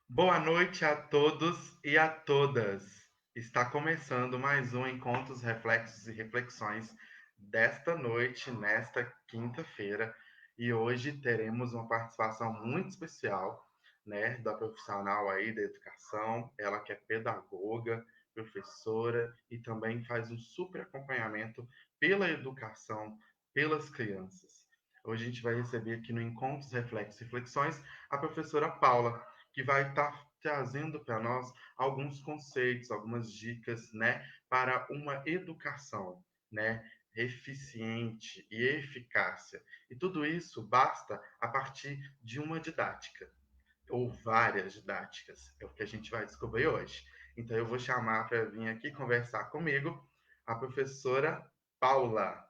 Boa noite a todos e a todas. Está começando mais um Encontros, Reflexos e Reflexões desta noite, nesta quinta-feira. E hoje teremos uma participação muito especial, né, da profissional aí da educação, ela que é pedagoga, professora e também faz um super acompanhamento pela educação, pelas crianças. Hoje a gente vai receber aqui no Encontros, Reflexos e Reflexões a professora Paula, que vai estar trazendo para nós alguns conceitos, algumas dicas, né, para uma educação, né, eficiente e eficácia. E tudo isso basta a partir de uma didática ou várias didáticas. É o que a gente vai descobrir hoje. Então eu vou chamar para vir aqui conversar comigo a professora Paula.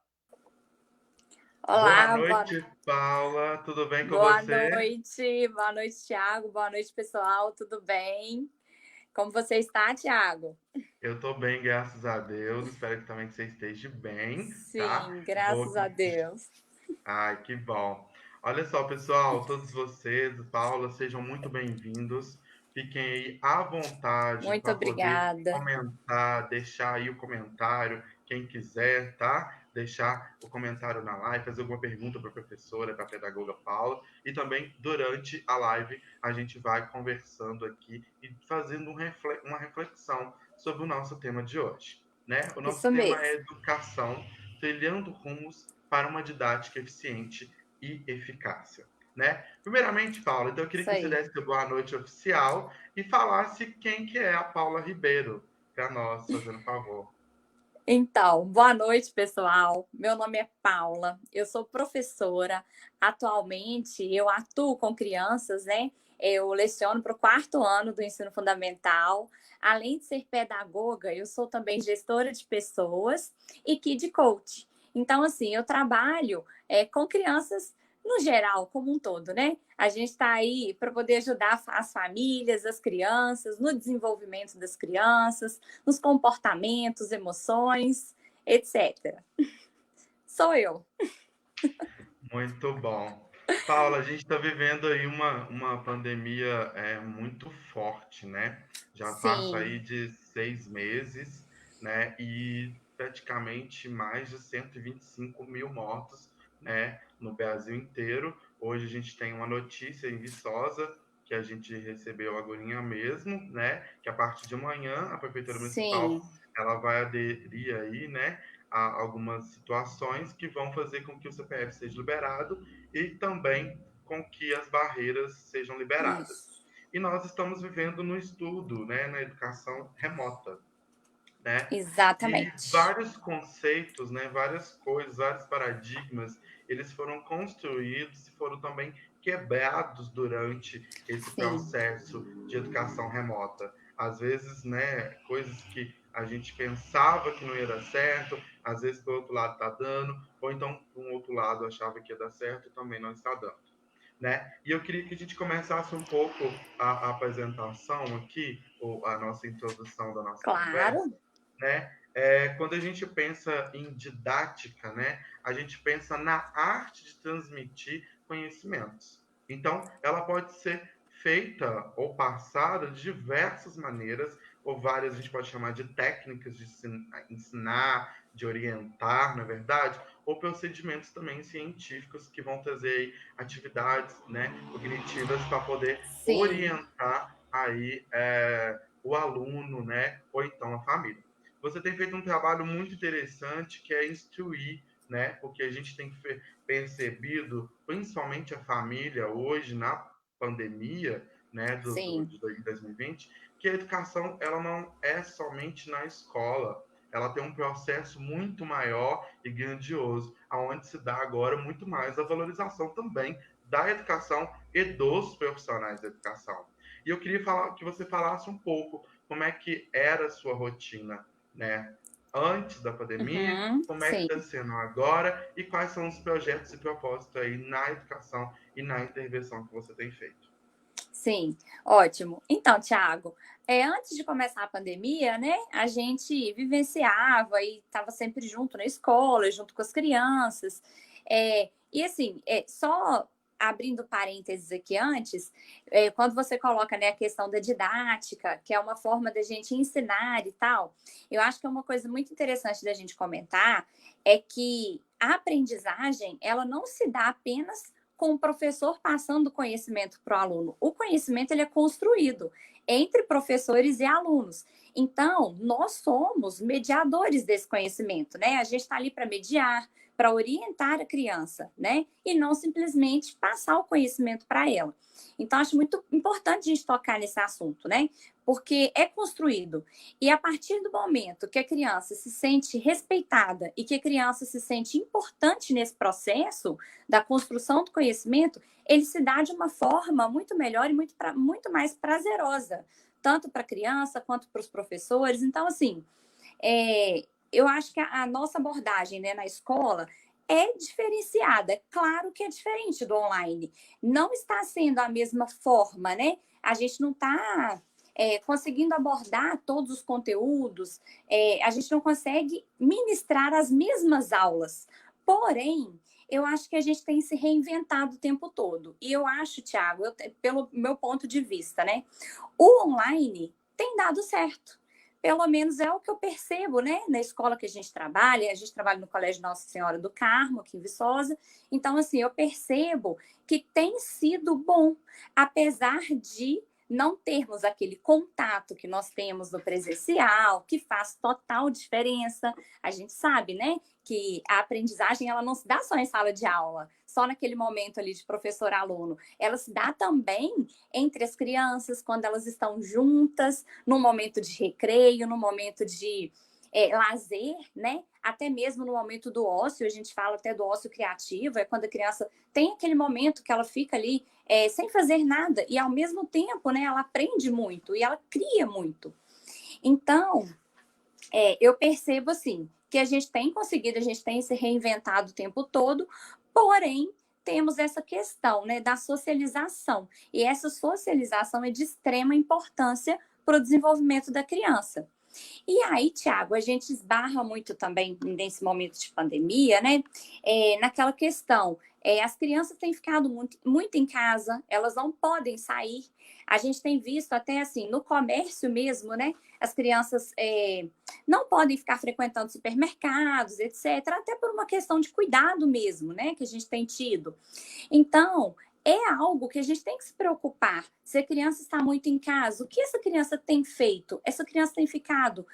Boa Olá, noite, Paula. Tudo bem com boa você? noite. Boa noite, Thiago. Boa noite, pessoal. Tudo bem? Como você está, Thiago? Eu estou bem, graças a Deus. Espero que também você esteja bem, tá? Sim, Vou... graças a Deus. Ai, que bom. Olha só, pessoal, todos vocês, Paula, sejam muito bem-vindos. Fiquem aí à vontade Muito para poder obrigada. comentar, deixar aí o comentário, quem quiser, tá? Deixar o comentário na live, fazer alguma pergunta para a professora, para a pedagoga Paula. E também, durante a live, a gente vai conversando aqui e fazendo uma reflexão sobre o nosso tema de hoje, né? O nosso Isso tema é mesmo. educação, trilhando rumos para uma didática eficiente e eficácia, né? Primeiramente, Paula, então eu queria Isso que você aí. desse a boa noite oficial e falasse quem que é a Paula Ribeiro para nós, fazendo favor. Então, boa noite, pessoal. Meu nome é Paula. Eu sou professora. Atualmente, eu atuo com crianças, né? Eu leciono para o quarto ano do ensino fundamental. Além de ser pedagoga, eu sou também gestora de pessoas e kid coach. Então, assim, eu trabalho com crianças no geral, como um todo, né? A gente está aí para poder ajudar as famílias, as crianças, no desenvolvimento das crianças, nos comportamentos, emoções, etc. Sou eu. Muito bom. Paula, a gente está vivendo aí uma pandemia muito forte, né? Já passa Sim, aí de 6 meses, né? E praticamente mais de 125 mil mortos, né? No Brasil inteiro. Hoje a gente tem uma notícia em Viçosa que a gente recebeu agora mesmo, né? Que a partir de amanhã a Prefeitura sim, Municipal ela vai aderir aí, né? A algumas situações que vão fazer com que o CPF seja liberado e também com que as barreiras sejam liberadas. isso. E nós estamos vivendo no estudo, né, na educação remota, né? E Exatamente. vários conceitos, né, várias coisas, vários paradigmas, eles foram construídos e foram também quebrados durante esse Sim, processo de educação remota. Às vezes, né, coisas que a gente pensava que não ia dar certo, às vezes por outro lado está dando, ou então por um outro lado achava que ia dar certo e também não está dando, né? E eu queria que a gente começasse um pouco a apresentação aqui, ou a nossa introdução da nossa conversa, claro. né? Quando a gente pensa em didática, né, a gente pensa na arte de transmitir conhecimentos. Então, ela pode ser feita ou passada de diversas maneiras, ou várias a gente pode chamar de técnicas de ensinar, de orientar, na verdade, ou procedimentos também científicos que vão trazer atividades, né, cognitivas para poder Sim, orientar aí o aluno, né, ou então a família. Você tem feito um trabalho muito interessante que é instruir, né? Porque a gente tem percebido, principalmente a família hoje na pandemia, né, sim, de 2020, que a educação ela não é somente na escola, ela tem um processo muito maior e grandioso, aonde se dá agora muito mais a valorização também da educação e dos profissionais da educação. E eu queria falar que você falasse um pouco como é que era a sua rotina, né? Antes da pandemia, uhum, como é que sim, está sendo agora e quais são os projetos e propósitos aí na educação e na intervenção que você tem feito. sim. Ótimo. Então, Thiago, antes de começar a pandemia, né, a gente vivenciava e estava sempre junto na escola, junto com as crianças. E assim, só abrindo parênteses aqui antes, quando você coloca, né, a questão da didática, que é uma forma da gente ensinar e tal, eu acho que é uma coisa muito interessante da gente comentar é que a aprendizagem, ela não se dá apenas com o professor passando o conhecimento para o aluno. O conhecimento ele é construído entre professores e alunos. Então, nós somos mediadores desse conhecimento, né? A gente está ali para mediar, para orientar a criança, né? E não simplesmente passar o conhecimento para ela. Então, acho muito importante a gente tocar nesse assunto, né? Porque é construído. E a partir do momento que a criança se sente respeitada e que a criança se sente importante nesse processo da construção do conhecimento, ele se dá de uma forma muito melhor e muito mais prazerosa, tanto para a criança quanto para os professores. Então, assim, eu acho que a nossa abordagem, né, na escola é diferenciada. É claro que é diferente do online. Não está sendo a mesma forma, né? A gente não está conseguindo abordar todos os conteúdos, a gente não consegue ministrar as mesmas aulas. Porém, eu acho que a gente tem se reinventado o tempo todo. E eu acho, Thiago, pelo meu ponto de vista, né? O online tem dado certo. Pelo menos é o que eu percebo, né? Na escola que a gente trabalha no Colégio Nossa Senhora do Carmo, aqui em Viçosa. Então, assim, eu percebo que tem sido bom, apesar de não termos aquele contato que nós temos no presencial, que faz total diferença. A gente sabe, né, que a aprendizagem ela não se dá só em sala de aula, só naquele momento ali de professor-aluno. Ela se dá também entre as crianças, quando elas estão juntas, no momento de recreio, no momento de lazer, né? Até mesmo no momento do ócio, a gente fala até do ócio criativo, é quando a criança tem aquele momento que ela fica ali sem fazer nada e ao mesmo tempo, né, ela aprende muito e ela cria muito. Então, eu percebo assim que a gente tem conseguido, a gente tem se reinventado o tempo todo, porém temos essa questão, né, da socialização. E essa socialização é de extrema importância para o desenvolvimento da criança. E aí, Tiago, a gente esbarra muito também nesse momento de pandemia, né? Naquela questão. As crianças têm ficado muito em casa, elas não podem sair. A gente tem visto até assim, no comércio mesmo, né? As crianças não podem ficar frequentando supermercados, etc., até por uma questão de cuidado mesmo, né? Que a gente tem tido. Então, é algo que a gente tem que se preocupar. Se a criança está muito em casa, o que essa criança tem feito? Essa criança tem ficado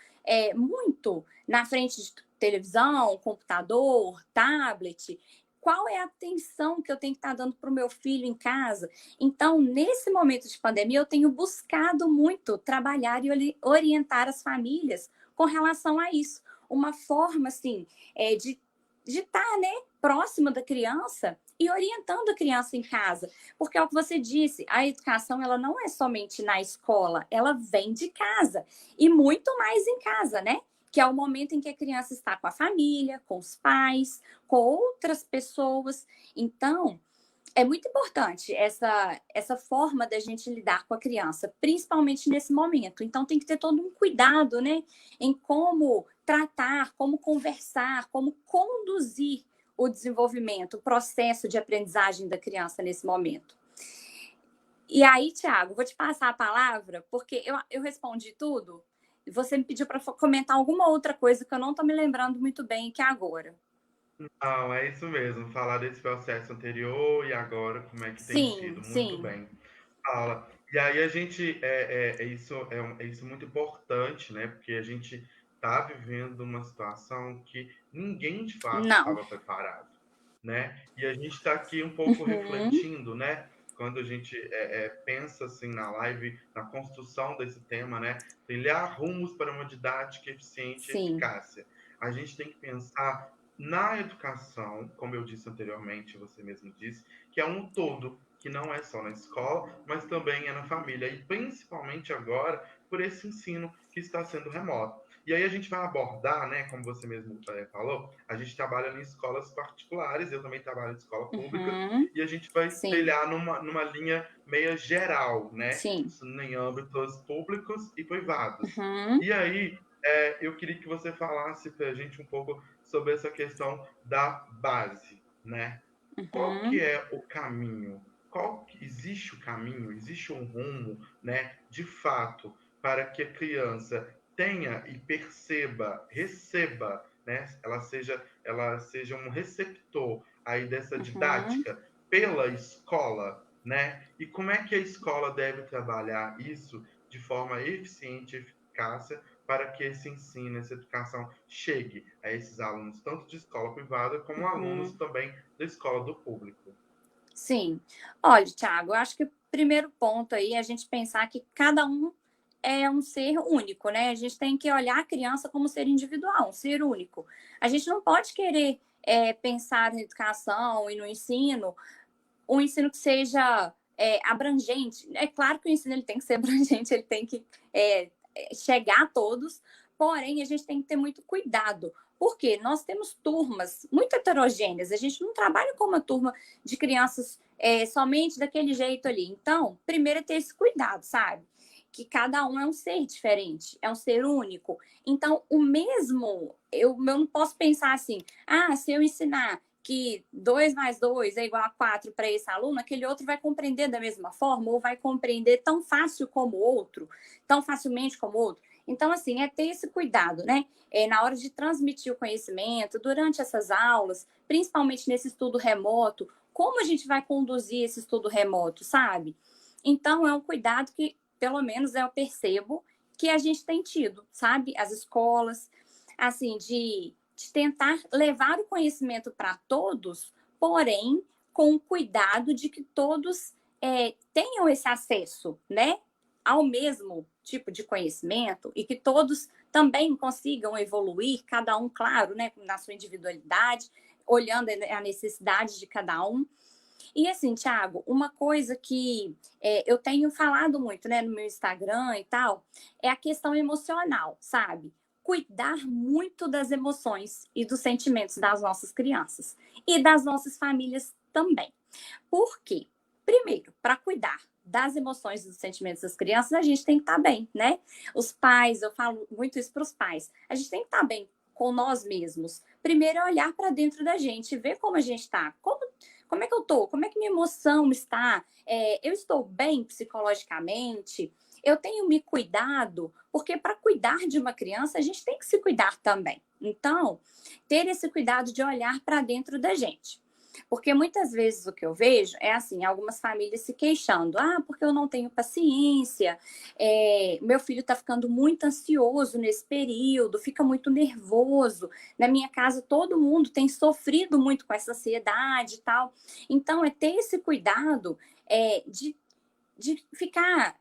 muito na frente de televisão, computador, tablet. Qual é a atenção que eu tenho que estar dando para o meu filho em casa? Então, nesse momento de pandemia, eu tenho buscado muito trabalhar e orientar as famílias com relação a isso. Uma forma, assim, de estar, né, próxima da criança e orientando a criança em casa. Porque é o que você disse, a educação ela não é somente na escola, ela vem de casa. E muito mais em casa, né? Que é o momento em que a criança está com a família, com os pais, com outras pessoas. Então, é muito importante essa forma da gente lidar com a criança, principalmente nesse momento. Então, tem que ter todo um cuidado, né? Em como tratar, como conversar, como conduzir o desenvolvimento, o processo de aprendizagem da criança nesse momento. E aí, Tiago, vou te passar a palavra, porque eu respondi tudo. E você me pediu para comentar alguma outra coisa que eu não estou me lembrando muito bem que é agora. Não, é isso mesmo. Falar desse processo anterior e agora, como é que tem Sim, sido. Muito sim. bem. Fala. E aí a gente, é isso muito importante, né? Porque a gente está vivendo uma situação que ninguém de fato Não. estava preparado, né? E a gente está aqui um pouco Uhum. refletindo, né? Quando a gente pensa assim na live, na construção desse tema, né? Trilhar rumos para uma didática eficiente e Sim. eficácia. A gente tem que pensar na educação, como eu disse anteriormente, você mesmo disse, que é um todo, que não é só na escola, mas também é na família, e principalmente agora por esse ensino que está sendo remoto. E aí a gente vai abordar, né, como você mesmo falou, a gente trabalha em escolas particulares, eu também trabalho em escola pública, Uhum. e a gente vai Sim. trilhar numa linha meia geral, né, Sim. em âmbitos públicos e privados. Uhum. E aí, eu queria que você falasse para a gente um pouco sobre essa questão da base, né? Qual que Uhum, é o caminho? Existe o caminho? Existe um rumo, né, de fato, para que a criança tenha e perceba, receba, né, ela seja um receptor aí dessa uhum, didática pela escola, né? E como é que a escola deve trabalhar isso de forma eficiente e eficácia para que esse ensino, essa educação chegue a esses alunos, tanto de escola privada como alunos uhum. também da escola do público. Sim. Olha, Thiago, eu acho que o primeiro ponto aí é a gente pensar que cada um é um ser único, né? A gente tem que olhar a criança como um ser individual, um ser único. A gente não pode querer pensar na educação e no ensino, um ensino que seja abrangente. É claro que o ensino ele tem que ser abrangente, ele tem que chegar a todos, porém a gente tem que ter muito cuidado, porque nós temos turmas muito heterogêneas, a gente não trabalha com uma turma de crianças somente daquele jeito ali. Então, primeiro é ter esse cuidado, sabe? Que cada um é um ser diferente, é um ser único. Então, o mesmo, eu não posso pensar assim, se eu ensinar que 2 mais 2 é igual a 4 para esse aluno, aquele outro vai compreender da mesma forma ou vai compreender tão fácil como o outro, tão facilmente como o outro. Então, assim, é ter esse cuidado, né? Na hora de transmitir o conhecimento, durante essas aulas, principalmente nesse estudo remoto, como a gente vai conduzir esse estudo remoto, sabe? Então, é um cuidado que, pelo menos, eu percebo que a gente tem tido, sabe? As escolas, assim, de tentar levar o conhecimento para todos, porém com o cuidado de que todos tenham esse acesso, né, ao mesmo tipo de conhecimento e que todos também consigam evoluir, cada um, claro, né, na sua individualidade, olhando a necessidade de cada um. E assim, Thiago, uma coisa que eu tenho falado muito, né, no meu Instagram e tal, é a questão emocional, sabe? Cuidar muito das emoções e dos sentimentos das nossas crianças e das nossas famílias também. Por quê? Primeiro, para cuidar das emoções e dos sentimentos das crianças, a gente tem que estar bem, né? Os pais, eu falo muito isso para os pais, a gente tem que estar bem com nós mesmos. Primeiro é olhar para dentro da gente, ver como a gente está, como é que eu tô, como é que minha emoção está, eu estou bem psicologicamente, eu tenho me cuidado, porque para cuidar de uma criança, a gente tem que se cuidar também. Então, ter esse cuidado de olhar para dentro da gente. Porque muitas vezes o que eu vejo é assim, algumas famílias se queixando, porque eu não tenho paciência, meu filho está ficando muito ansioso nesse período, fica muito nervoso. Na minha casa, todo mundo tem sofrido muito com essa ansiedade e tal. Então, é ter esse cuidado de ficar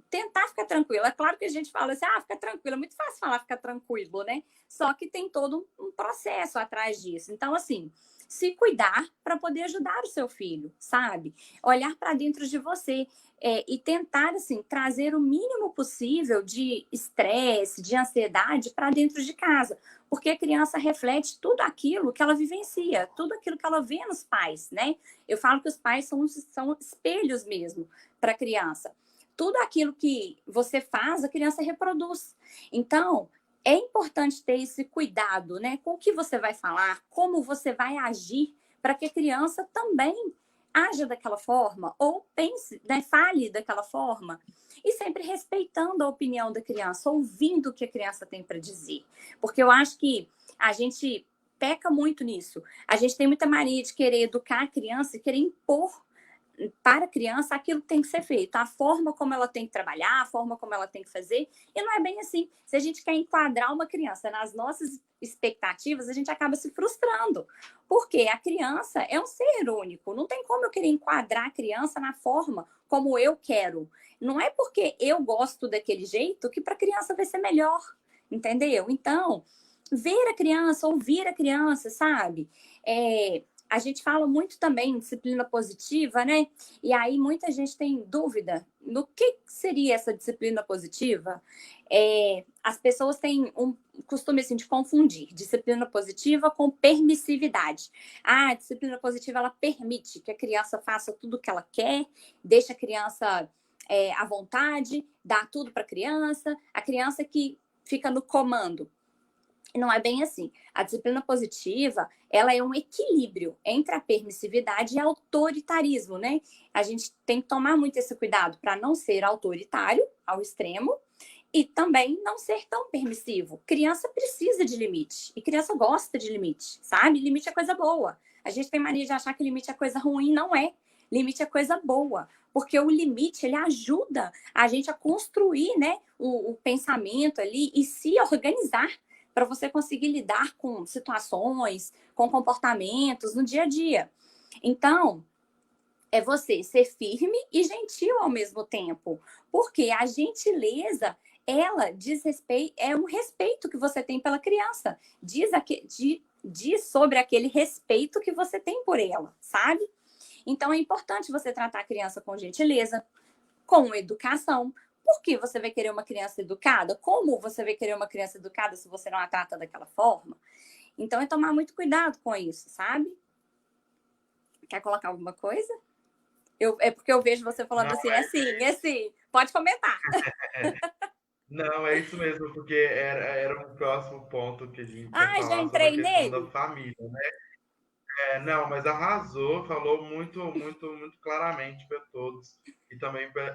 tentar ficar tranquilo. É claro que a gente fala assim, fica tranquilo. É muito fácil falar ficar tranquilo, né? Só que tem todo um processo atrás disso. Então, assim, se cuidar para poder ajudar o seu filho, sabe? Olhar para dentro de você e tentar, assim, trazer o mínimo possível de estresse, de ansiedade para dentro de casa. Porque a criança reflete tudo aquilo que ela vivencia, tudo aquilo que ela vê nos pais, né? Eu falo que os pais são espelhos mesmo para a criança. Tudo aquilo que você faz, a criança reproduz. Então, é importante ter esse cuidado, né, com o que você vai falar, como você vai agir, para que a criança também haja daquela forma, ou pense, né, fale daquela forma, e sempre respeitando a opinião da criança, ouvindo o que a criança tem para dizer. Porque eu acho que a gente peca muito nisso. A gente tem muita mania de querer educar a criança e querer impor para a criança aquilo que tem que ser feito, a forma como ela tem que trabalhar, a forma como ela tem que fazer, e não é bem assim. Se a gente quer enquadrar uma criança nas nossas expectativas, a gente acaba se frustrando, porque a criança é um ser único, não tem como eu querer enquadrar a criança na forma como eu quero. Não é porque eu gosto daquele jeito que para a criança vai ser melhor, entendeu? Então, ver a criança, ouvir a criança, sabe? A gente fala muito também em disciplina positiva, né? E aí muita gente tem dúvida no que seria essa disciplina positiva. As pessoas têm um costume assim, de confundir disciplina positiva com permissividade. A disciplina positiva ela permite que a criança faça tudo o que ela quer, deixa a criança à vontade, dá tudo para a criança que fica no comando. Não é bem assim. A disciplina positiva, ela é um equilíbrio entre a permissividade e autoritarismo, né? A gente tem que tomar muito esse cuidado para não ser autoritário ao extremo e também não ser tão permissivo. Criança precisa de limite e criança gosta de limite, sabe? Limite é coisa boa. A gente tem mania de achar que limite é coisa ruim, não é. Limite é coisa boa, porque o limite ele ajuda a gente a construir, né, o pensamento ali e se organizar para você conseguir lidar com situações, com comportamentos no dia a dia. Então, é você ser firme e gentil ao mesmo tempo, porque a gentileza ela diz respeito, é um respeito que você tem pela criança, diz sobre aquele respeito que você tem por ela, sabe? Então é importante você tratar a criança com gentileza, com educação. Por que você vai querer uma criança educada? Como você vai querer uma criança educada se você não a trata daquela forma? Então é tomar muito cuidado com isso, sabe? Quer colocar alguma coisa? É porque eu vejo você falando Não, assim, é sim, é sim. Pode comentar. não, é isso mesmo, porque era um próximo ponto que a gente ia Ah, já falar sobre a entrei questão da nele? família, né? Não, mas arrasou, falou muito, muito, muito claramente para todos e também para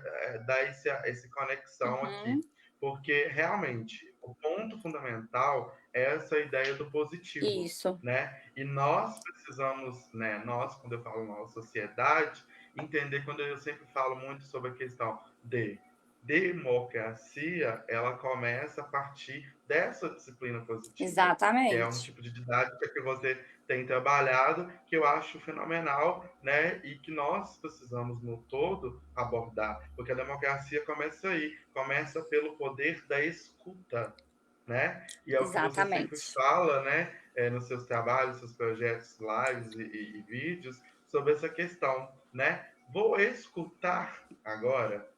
dar esse conexão aqui, Uhum, porque realmente o ponto fundamental é essa ideia do positivo, isso, né? E nós precisamos, né? Nós, quando eu falo nós, sociedade, entender quando eu sempre falo muito sobre a questão de democracia, ela começa a partir dessa disciplina positiva, que é um exatamente. tipo de didática que você tem trabalhado, que eu acho fenomenal, né? E que nós precisamos, no todo, abordar. Porque a democracia começa aí, começa pelo poder da escuta, né? E é o que você sempre Exatamente. fala, né? Nos seus trabalhos, seus projetos, lives e vídeos, sobre essa questão, né? Vou escutar agora.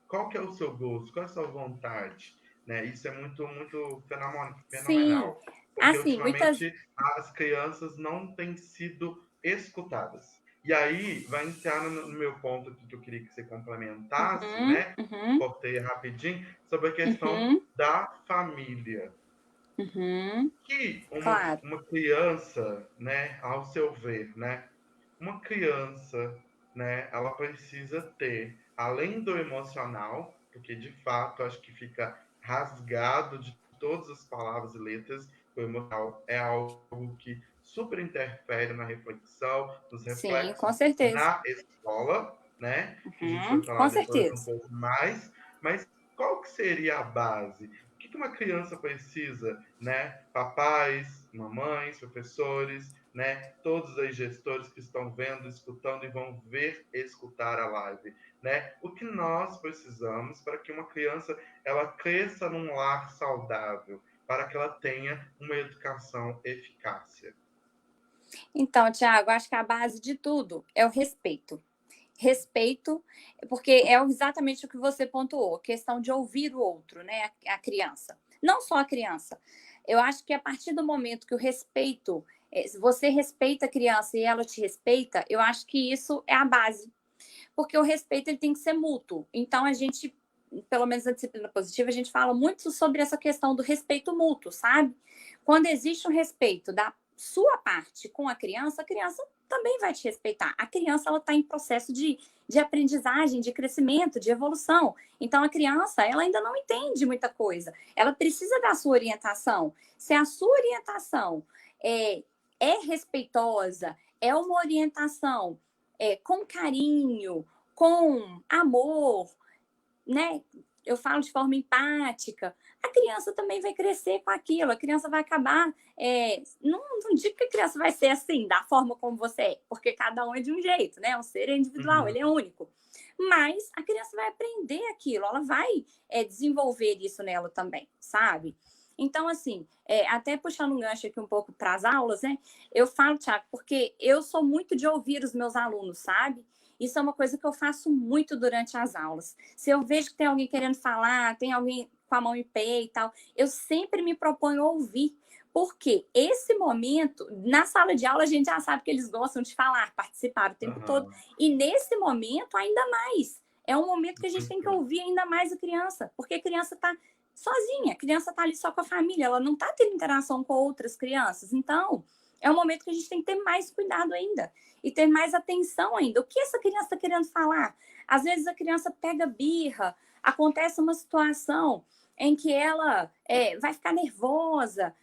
Qual que é o seu gosto? Qual é a sua vontade? Né? Isso é muito, muito Sim, fenomenal, porque assim, muitas. ultimamente as crianças não têm sido escutadas. E aí vai entrar no meu ponto que eu queria que você complementasse, Uhum, né? uhum, Cortei rapidinho sobre a questão uhum, da família. uhum, Que claro. uma criança, né, ao seu ver, né, uma criança, né, ela precisa ter, além do emocional, porque de fato acho que fica rasgado de todas as palavras e letras, o emocional é algo que super interfere na reflexão, nos Sim, com reflexos certeza. na escola, né, que a gente vai Uhum, falar com depois um certeza. pouco mais, mas qual que seria a base? O que uma criança precisa, né? Papais, mamães, professores, né? Todos os gestores que estão vendo, escutando e vão ver e escutar a live, né? O que nós precisamos para que uma criança ela cresça num lar saudável, para que ela tenha uma educação eficácia. Então, Tiago, acho que a base de tudo é o respeito. Respeito, porque é exatamente o que você pontuou, a questão de ouvir o outro, né? A criança. Não só a criança. Eu acho que a partir do momento que o respeito, você respeita a criança e ela te respeita, eu acho que isso é a base. Porque o respeito ele tem que ser mútuo. Então, a gente, pelo menos na disciplina positiva, a gente fala muito sobre essa questão do respeito mútuo, sabe? Quando existe um respeito da sua parte com a criança também vai te respeitar. A criança ela está em processo de aprendizagem, de crescimento, de evolução. Então, a criança ela ainda não entende muita coisa. Ela precisa da sua orientação. Se a sua orientação é respeitosa, é uma orientação com carinho, com amor, né? Eu falo de forma empática. A criança também vai crescer com aquilo. A criança vai acabar. Não digo que a criança vai ser assim, da forma como você é, porque cada um é de um jeito, né? O ser é individual, ele Uhum. é único. Mas a criança vai aprender aquilo, ela vai desenvolver isso nela também, sabe? Então, assim, até puxando um gancho aqui um pouco para as aulas, né? Eu falo, Tiago, porque eu sou muito de ouvir os meus alunos, sabe? Isso é uma coisa que eu faço muito durante as aulas. Se eu vejo que tem alguém querendo falar, tem alguém com a mão em pé e tal, eu sempre me proponho a ouvir. Porque esse momento, na sala de aula, a gente já sabe que eles gostam de falar, participar o tempo todo. Uhum. E nesse momento, ainda mais. É um momento que a gente tem que Muito. ouvir ainda mais a criança, porque a criança está sozinha. A criança está ali só com a família, ela não está tendo interação com outras crianças. Então, é um momento que a gente tem que ter mais cuidado ainda e ter mais atenção ainda. O que essa criança está querendo falar? Às vezes a criança pega birra, acontece uma situação em que ela vai ficar nervosa,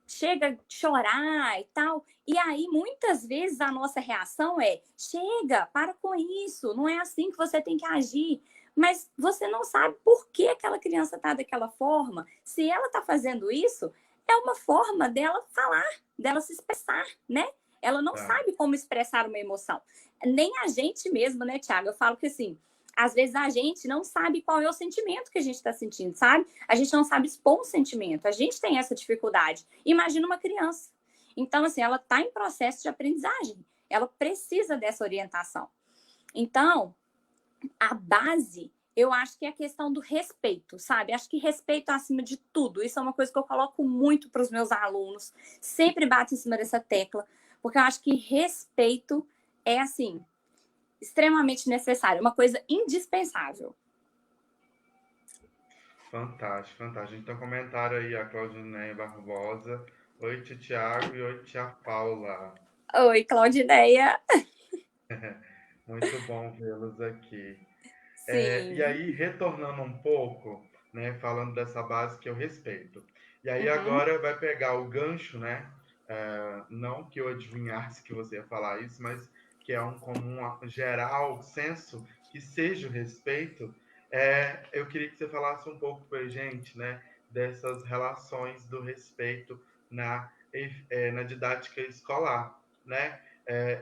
chega a chorar e tal. E aí, muitas vezes, a nossa reação é: chega, para com isso, não é assim que você tem que agir. Mas você não sabe por que aquela criança está daquela forma. Se ela está fazendo isso, é uma forma dela falar, dela se expressar, né? Ela não Tá. sabe como expressar uma emoção. Nem a gente mesmo, né, Thiago? Eu falo que assim, às vezes a gente não sabe qual é o sentimento que a gente está sentindo, sabe? A gente não sabe expor um sentimento. A gente tem essa dificuldade. Imagina uma criança. Então, assim, ela está em processo de aprendizagem. Ela precisa dessa orientação. Então, a base, eu acho que é a questão do respeito, sabe? Acho que respeito acima de tudo. Isso é uma coisa que eu coloco muito para os meus alunos. Sempre bato em cima dessa tecla, porque eu acho que respeito é, assim, extremamente necessário, uma coisa indispensável. Fantástico, fantástico. Então, comentário aí a Claudineia Barbosa. Oi, tio Tiago, e oi, tia Paula. Oi, Claudineia. Muito bom vê-los aqui. E Sim. aí, retornando um pouco, né, falando dessa base que eu respeito. E aí Uhum. agora vai pegar o gancho, né? Não que eu adivinhasse que você ia falar isso, mas que é um comum geral senso que seja o respeito. Eu queria que você falasse um pouco para a gente, né, dessas relações do respeito na didática escolar, né?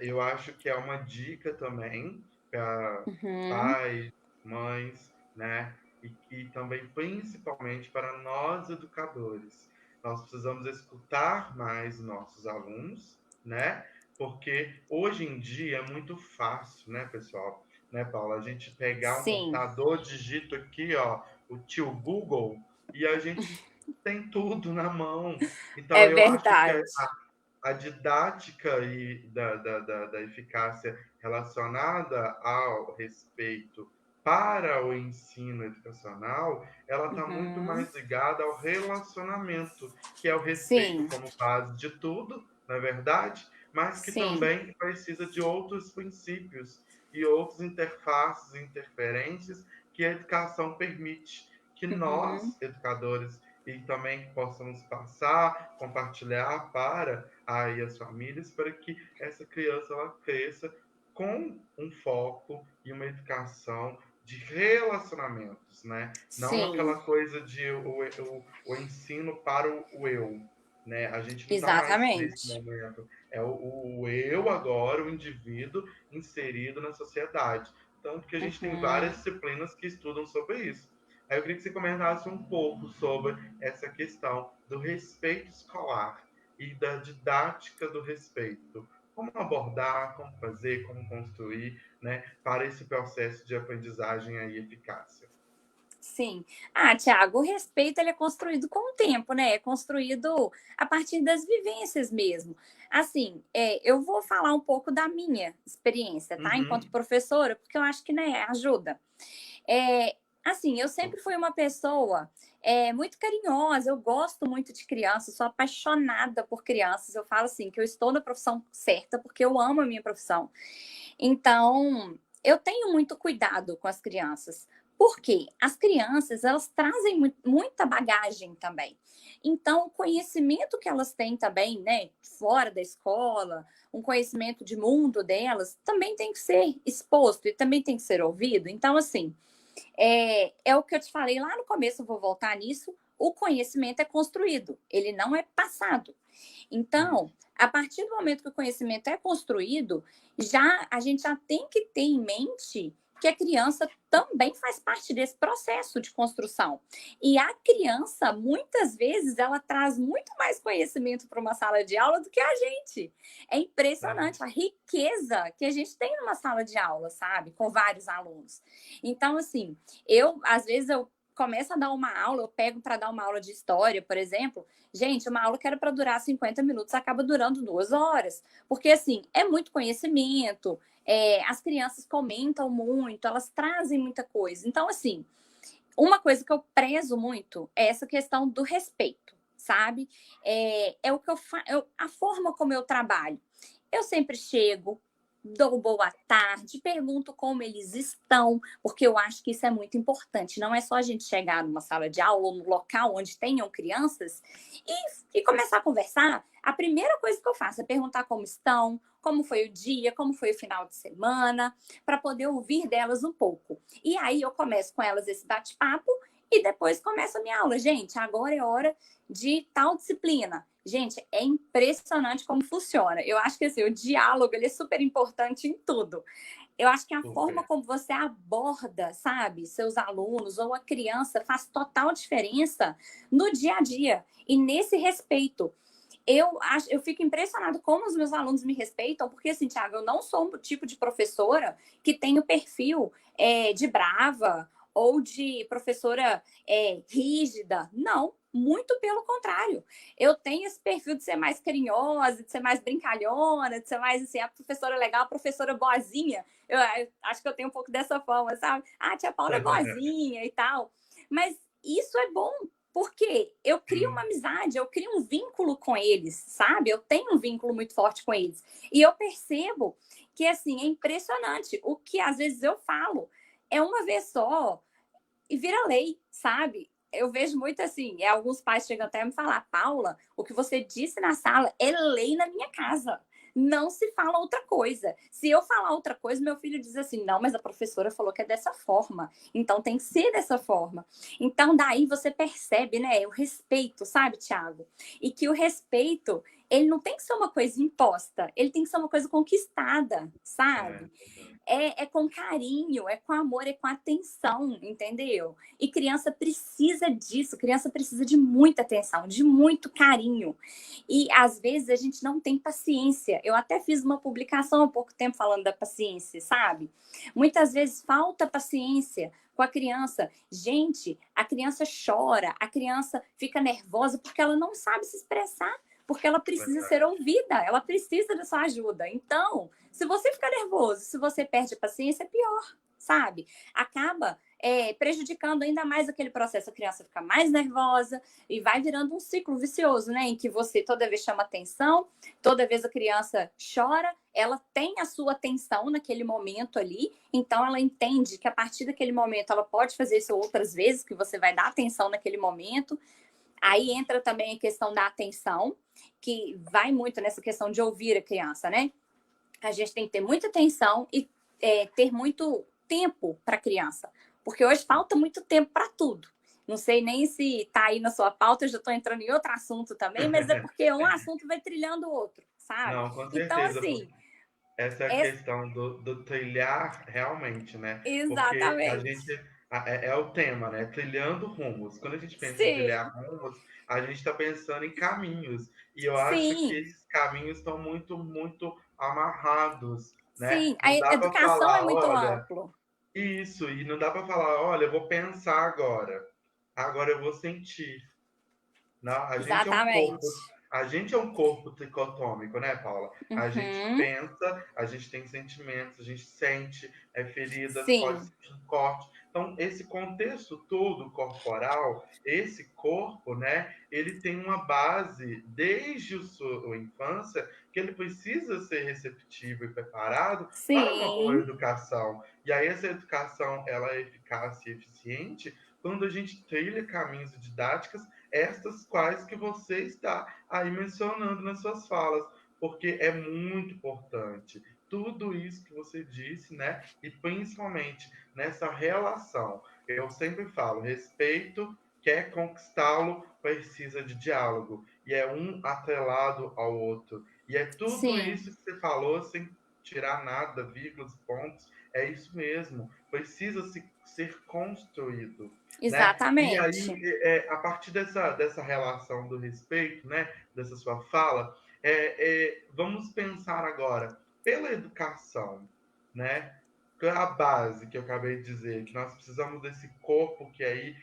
Eu acho que é uma dica também para Uhum. pais, mães, né? E também, principalmente, para nós educadores. Nós precisamos escutar mais nossos alunos, né? Porque hoje em dia é muito fácil, né, pessoal? Né, Paula? A gente pegar um Sim, computador, digito aqui, ó, o tio Google, e a gente tem tudo na mão. Então, é eu acho que verdade. a didática e da eficácia relacionada ao respeito para o ensino educacional, ela está muito Uhum. mais ligada ao relacionamento, que é o respeito Sim, como base de tudo, na verdade, mas que sim. também precisa de outros princípios e outras interfaces e interferências que a educação permite que Uhum. nós, educadores, e também possamos passar, compartilhar para aí as famílias, para que essa criança ela cresça com um foco e uma educação de relacionamentos, né? Não Sim, aquela coisa de o ensino para o eu, né? A gente não está mais nesse exatamente. momento. É o eu agora, o indivíduo inserido na sociedade. Tanto que a gente tem Uhum. várias disciplinas que estudam sobre isso. Aí eu queria que você comentasse um pouco sobre essa questão do respeito escolar e da didática do respeito. Como abordar, como fazer, como construir, né, para esse processo de aprendizagem e eficácia. Sim. Ah, Tiago, o respeito ele é construído com o tempo, né? É construído a partir das vivências mesmo. Assim, eu vou falar um pouco da minha experiência, tá? Enquanto Uhum. professora, porque eu acho que, né, ajuda. Assim, eu sempre fui uma pessoa muito carinhosa, eu gosto muito de crianças, sou apaixonada por crianças. Eu falo assim, que eu estou na profissão certa porque eu amo a minha profissão. Então, eu tenho muito cuidado com as crianças. Por quê? As crianças, elas trazem muita bagagem também. Então, o conhecimento que elas têm também, né, fora da escola, um conhecimento de mundo delas, também tem que ser exposto e também tem que ser ouvido. Então, assim, é o que eu te falei lá no começo, eu vou voltar nisso. O conhecimento é construído, ele não é passado. Então, Isso. a partir do momento que o conhecimento é construído, a gente já tem que ter em mente que a criança também faz parte desse processo de construção. E a criança, muitas vezes, ela traz muito mais conhecimento para uma sala de aula do que a gente. É Tá. impressionante a riqueza que a gente tem numa sala de aula, sabe? Com vários alunos. Então, assim, às vezes, eu começo a dar uma aula, eu pego para dar uma aula de história, por exemplo. Gente, uma aula que era para durar 50 minutos acaba durando 2 horas. Porque, assim, é muito conhecimento, as crianças comentam muito, elas trazem muita coisa. Então, assim, uma coisa que eu prezo muito é essa questão do respeito, sabe? É o que a forma como eu trabalho. Eu sempre chego, dou boa tarde, pergunto como eles estão, porque eu acho que isso é muito importante. Não é só a gente chegar numa sala de aula ou no local onde tenham crianças e começar a conversar. A primeira coisa que eu faço é perguntar como estão, como foi o dia, como foi o final de semana, para poder ouvir delas um pouco. E aí eu começo com elas esse bate-papo e depois começo a minha aula. Gente, agora é hora de tal disciplina. Gente, é impressionante como funciona. Eu acho que assim, o diálogo ele é super importante em tudo. Eu acho que a forma Super. como você aborda, sabe, seus alunos ou a criança faz total diferença no dia a dia e nesse respeito. Eu fico impressionado como os meus alunos me respeitam, porque assim, Thiago, eu não sou o tipo de professora que tem o perfil de brava ou de professora rígida. Não, muito pelo contrário. Eu tenho esse perfil de ser mais carinhosa, de ser mais brincalhona, de ser mais assim, a professora legal, a professora boazinha. Eu acho que eu tenho um pouco dessa forma, sabe? Ah, tia Paula é boazinha e tal. Mas isso é bom, porque eu crio uma Sim, amizade, eu crio um vínculo com eles, sabe? Eu tenho um vínculo muito forte com eles. E eu percebo que, assim, é impressionante. O que às vezes eu falo é uma vez só e vira lei, sabe? Eu vejo muito assim, alguns pais chegam até a me falar, Paula, o que você disse na sala é lei na minha casa. Não se fala outra coisa. Se eu falar outra coisa, meu filho diz assim: não, mas a professora falou que é dessa forma, então tem que ser dessa forma. Então, daí você percebe, né, o respeito, sabe, Tiago? E que o respeito, ele não tem que ser uma coisa imposta, ele tem que ser uma coisa conquistada, é sabe? verdade. É com carinho, é com amor, é com atenção, entendeu? E criança precisa disso, criança precisa de muita atenção, de muito carinho. E às vezes a gente não tem paciência. Eu até fiz uma publicação há pouco tempo falando da paciência, sabe? Muitas vezes falta paciência com a criança. Gente, a criança chora, a criança fica nervosa porque ela não sabe se expressar, porque ela precisa ser Verdade. ouvida, ela precisa da sua ajuda. Então, se você ficar nervoso, se você perde a paciência, é pior, sabe? Acaba prejudicando ainda mais aquele processo. A criança fica mais nervosa e vai virando um ciclo vicioso, né? Em que você toda vez chama atenção, toda vez a criança chora, ela tem a sua atenção naquele momento ali, então ela entende que a partir daquele momento ela pode fazer isso outras vezes, que você vai dar atenção naquele momento. Aí entra também a questão da atenção, que vai muito nessa questão de ouvir a criança, né? A gente tem que ter muita atenção e ter muito tempo para a criança, porque hoje falta muito tempo para tudo. Não sei nem se está aí na sua pauta, eu já estou entrando em outro assunto também, mas é porque um assunto vai trilhando o outro, sabe? Não, com Então, certeza. assim, Essa é a é questão do trilhar realmente, né? Porque a gente exatamente. é o tema, né? Trilhando rumos. Quando a gente pensa em Sim, trilhar rumos, a gente está pensando em caminhos. E eu acho que sim, esses caminhos estão muito, muito amarrados, né? sim. A Não dá para educação é falar, muito olha, amplo. isso, e não dá para falar, olha, eu vou pensar agora. Agora eu vou sentir. Não, Exatamente. a gente é um corpo tricotômico, né, Paula? A gente Uhum. pensa, a gente tem sentimentos, a gente sente, feridas, pode Sim, sentir um corte. Então, esse contexto todo corporal, esse corpo, né, ele tem uma base desde a sua infância que ele precisa ser receptivo e preparado para uma boa sim, educação. E aí essa educação, ela é eficaz e eficiente quando a gente trilha caminhos e didáticas estas quais que você está aí mencionando nas suas falas, porque é muito importante tudo isso que você disse, né? E principalmente nessa relação. Eu sempre falo, respeito, quer conquistá-lo, precisa de diálogo. E é um atrelado ao outro. E é tudo sim, isso que você falou, sem tirar nada, vírgulas, pontos. É isso mesmo. Precisa ser construído, né? E aí, exatamente. a partir dessa relação do respeito, né, dessa sua fala, vamos pensar agora pela educação, né? Que é a base que eu acabei de dizer, que nós precisamos desse corpo que aí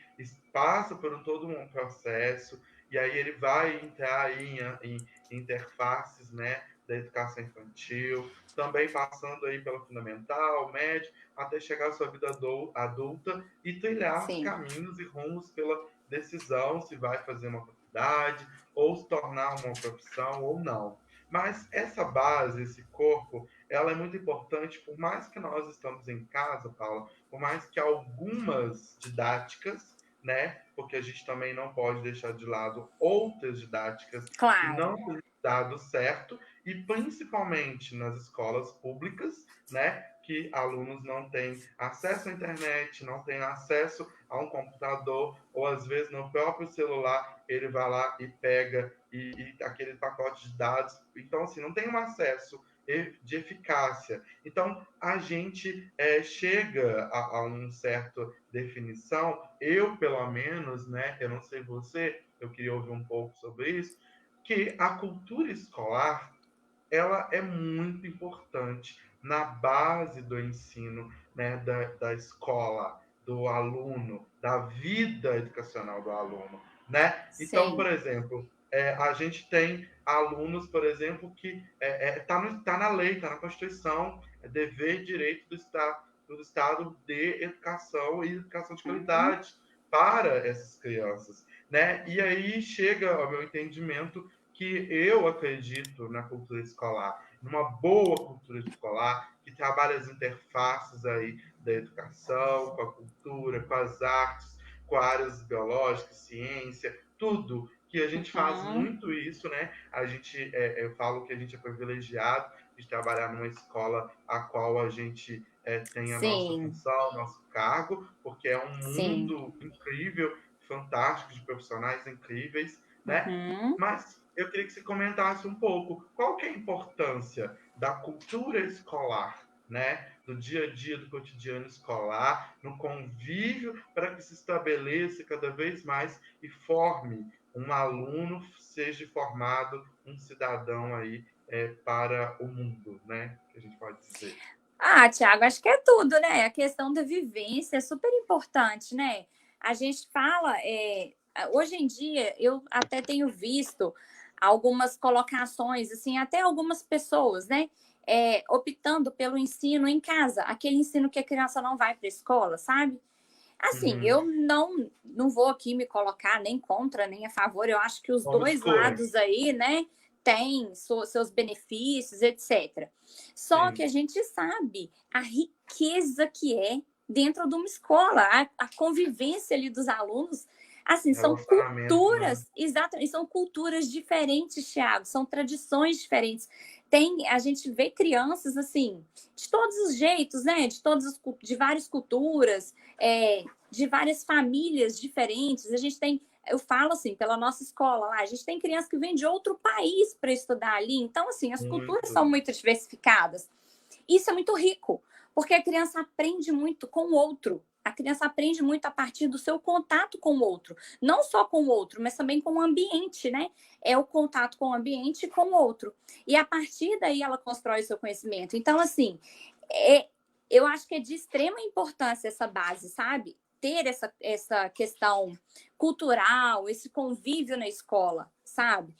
passa por todo um processo, e aí ele vai entrar aí em interfaces, né, da educação infantil, também passando aí pela fundamental, médio, até chegar à sua vida adulta e trilhar os Sim, caminhos e rumos pela decisão se vai fazer uma faculdade ou se tornar uma profissão ou não. Mas essa base, esse corpo, ela é muito importante, por mais que nós estamos em casa, Paula, por mais que algumas didáticas, né, porque a gente também não pode deixar de lado outras didáticas que claro. não têm dado certo, e principalmente nas escolas públicas, né, que alunos não têm acesso à internet, não têm acesso a um computador, ou às vezes no próprio celular ele vai lá e pega e aquele pacote de dados. Então, assim, não tem um acesso de eficácia. Então, a gente chega a um certo definição, eu pelo menos, né, eu não sei você, eu queria ouvir um pouco sobre isso, que a cultura escolar ela é muito importante na base do ensino, né, da escola, do aluno, da vida educacional do aluno, né? Então, por Sim. exemplo, a gente tem alunos, por exemplo, que tá na lei, está na Constituição, é dever e direito do Estado de educação e educação de Uhum. qualidade para essas crianças, né? E aí chega ao meu entendimento que eu acredito na cultura escolar, numa boa cultura escolar, que trabalha as interfaces aí da educação, com a cultura, com as artes, com áreas biológicas, ciência, tudo que a gente faz Uhum. muito isso, né? A gente, eu falo que a gente é privilegiado de trabalhar numa escola a qual a gente tem a nossa Sim, função, nosso cargo, porque é um sim. mundo incrível, fantástico, de profissionais incríveis, né? Uhum. Mas eu queria que você comentasse um pouco qual que é a importância da cultura escolar, né? Do dia a dia, do cotidiano escolar, no convívio, para que se estabeleça cada vez mais e forme um aluno, seja formado um cidadão aí para o mundo, né? Que a gente pode dizer. Ah, Tiago, acho que é tudo, né? A questão da vivência é super importante, né? A gente fala, hoje em dia, eu até tenho visto algumas colocações, assim, até algumas pessoas, né? Optando pelo ensino em casa, aquele ensino que a criança não vai para a escola, sabe? Assim, Uhum. eu não vou aqui me colocar nem contra nem a favor. Eu acho que os Como dois lados escolhas. aí, né, têm seus benefícios, etc. Só que Sim. a gente sabe a riqueza que é dentro de uma escola, a convivência ali dos alunos. Assim, são Relacionamento, né? culturas, exatamente, são culturas diferentes, Thiago, são tradições diferentes. Tem, a gente vê crianças assim, de todos os jeitos, né? De várias culturas, de várias famílias diferentes. A gente tem, eu falo assim, pela nossa escola lá, a gente tem crianças que vêm de outro país para estudar ali. Então, assim, as culturas são Muito. muito diversificadas. Isso é muito rico, porque a criança aprende muito com o outro. A criança aprende muito a partir do seu contato com o outro. Não só com o outro, mas também com o ambiente, né? É o contato com o ambiente e com o outro. E a partir daí ela constrói o seu conhecimento. Então, assim, é, eu acho que é de extrema importância essa base, sabe? Ter essa questão cultural, esse convívio na escola, sabe?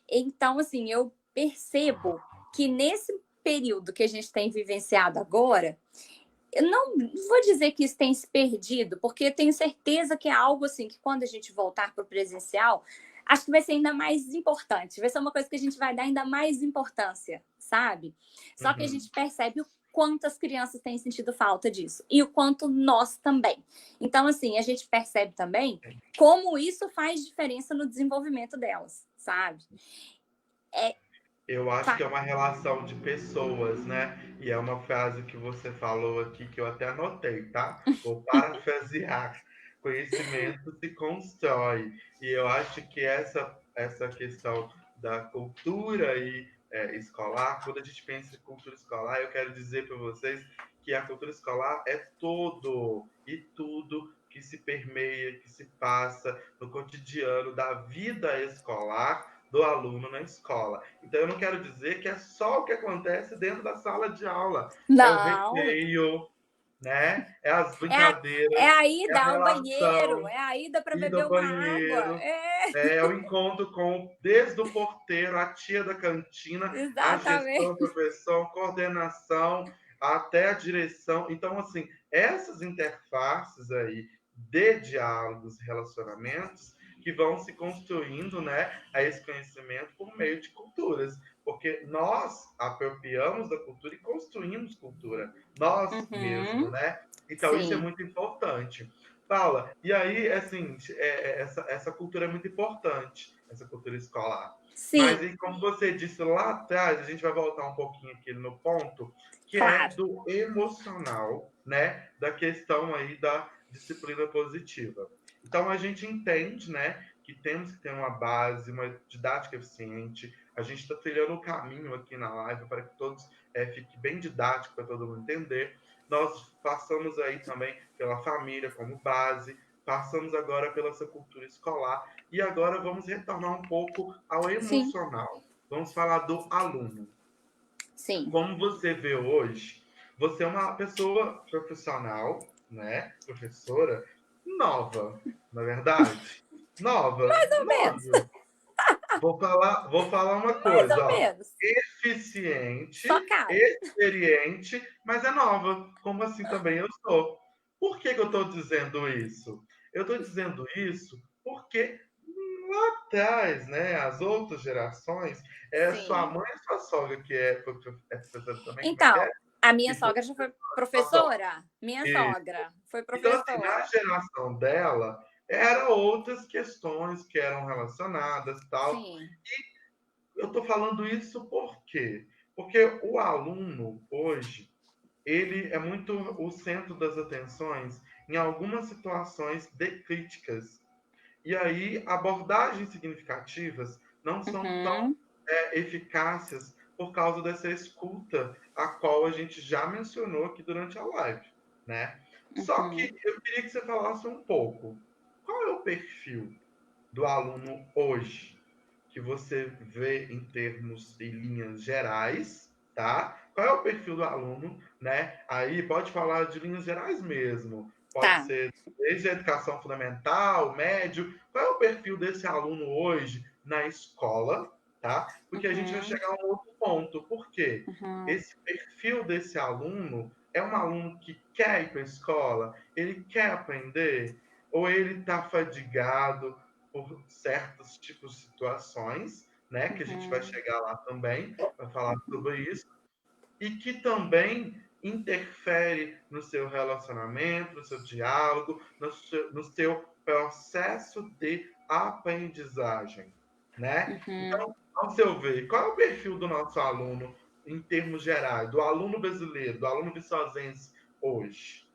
Então, assim, eu percebo que nesse período que a gente tem vivenciado agora, eu não vou dizer que isso tem se perdido, porque eu tenho certeza que é algo assim que quando a gente voltar para o presencial, acho que vai ser ainda mais importante, vai ser uma coisa que a gente vai dar ainda mais importância, sabe? Só que a Uhum. gente percebe o quanto as crianças têm sentido falta disso e o quanto nós também. Então, assim, a gente percebe também como isso faz diferença no desenvolvimento delas, sabe? É, Eu acho que é uma relação de pessoas, né? E é uma frase que você falou aqui que eu até anotei, tá? Vou parafrasear. Conhecimento se constrói. E eu acho que essa questão da cultura escolar, quando a gente pensa em cultura escolar, eu quero dizer para vocês que a cultura escolar é todo e tudo que se permeia, que se passa no cotidiano da vida escolar do aluno na escola. Então, eu não quero dizer que é só o que acontece dentro da sala de aula. É o não, recreio, né? É as É a, é brincadeiras, a é a ida ao banheiro, relação, é a ida para ida beber ao uma água. banheiro, É, é o encontro com desde o porteiro, a tia da cantina, a gestão, exatamente. professor, coordenação, até a direção. Então, assim, essas interfaces aí de diálogos e relacionamentos que vão se construindo, né, a esse conhecimento por meio de culturas, porque nós apropriamos da cultura e construímos cultura, nós mesmos, Uhum, né? Então, isso é sim, muito importante. Paula, e aí, assim, essa cultura é muito importante, essa cultura escolar. Mas, sim, aí, como você disse lá atrás, a gente vai voltar um pouquinho aqui no ponto, que é claro. do emocional, né? Da questão aí da disciplina positiva. Então, a gente entende, né, que temos que ter uma base, uma didática eficiente. A gente está trilhando o caminho aqui na live para que todos fique bem didático para todo mundo entender. Nós passamos aí também pela família como base, passamos agora pela essa cultura escolar e agora vamos retornar um pouco ao Sim, emocional. Vamos falar do aluno. sim. Como você vê hoje, você é uma pessoa profissional, né? Professora nova, na verdade. Nova, Mais ou menos, nova. Vou falar uma mais coisa, ou ó. menos. Eficiente, Só cara. experiente, mas é nova, como assim também eu sou. Por que, que eu estou dizendo isso? Eu estou dizendo isso porque lá atrás, né, as outras gerações, sua Sim. mãe e sua sogra, que é professora também, como é que é? Então, a minha Que foi sogra já foi sua sogra. professora? Minha E, sogra foi então, assim, na professora. geração dela, eram outras questões que eram relacionadas, tal. Sim. Eu estou falando isso por quê? Porque o aluno, hoje, ele é muito o centro das atenções em algumas situações de críticas. E aí, abordagens significativas não são tão Uhum, eficácias por causa dessa escuta, a qual a gente já mencionou aqui durante a live, né? Só que uhum. eu queria que você falasse um pouco. Qual é o perfil do aluno hoje que você vê em termos e linhas gerais, tá? Qual é o perfil do aluno, né? Aí pode falar de linhas gerais mesmo. Pode Tá. ser desde a educação fundamental, médio. Qual é o perfil desse aluno hoje na escola, tá? Porque a gente vai Uhum, chegar a um outro ponto. Por quê? uhum, Esse perfil desse aluno é um aluno que quer ir para a escola, ele quer aprender, ou ele está fadigado, por certos tipos de situações, né, que a gente vai uhum, chegar lá também para falar sobre isso, e que também interfere no seu relacionamento, no seu diálogo, no seu processo de aprendizagem, né? uhum. Então, ao seu ver, qual é o perfil do nosso aluno em termos gerais, do aluno brasileiro, do aluno viçosense hoje?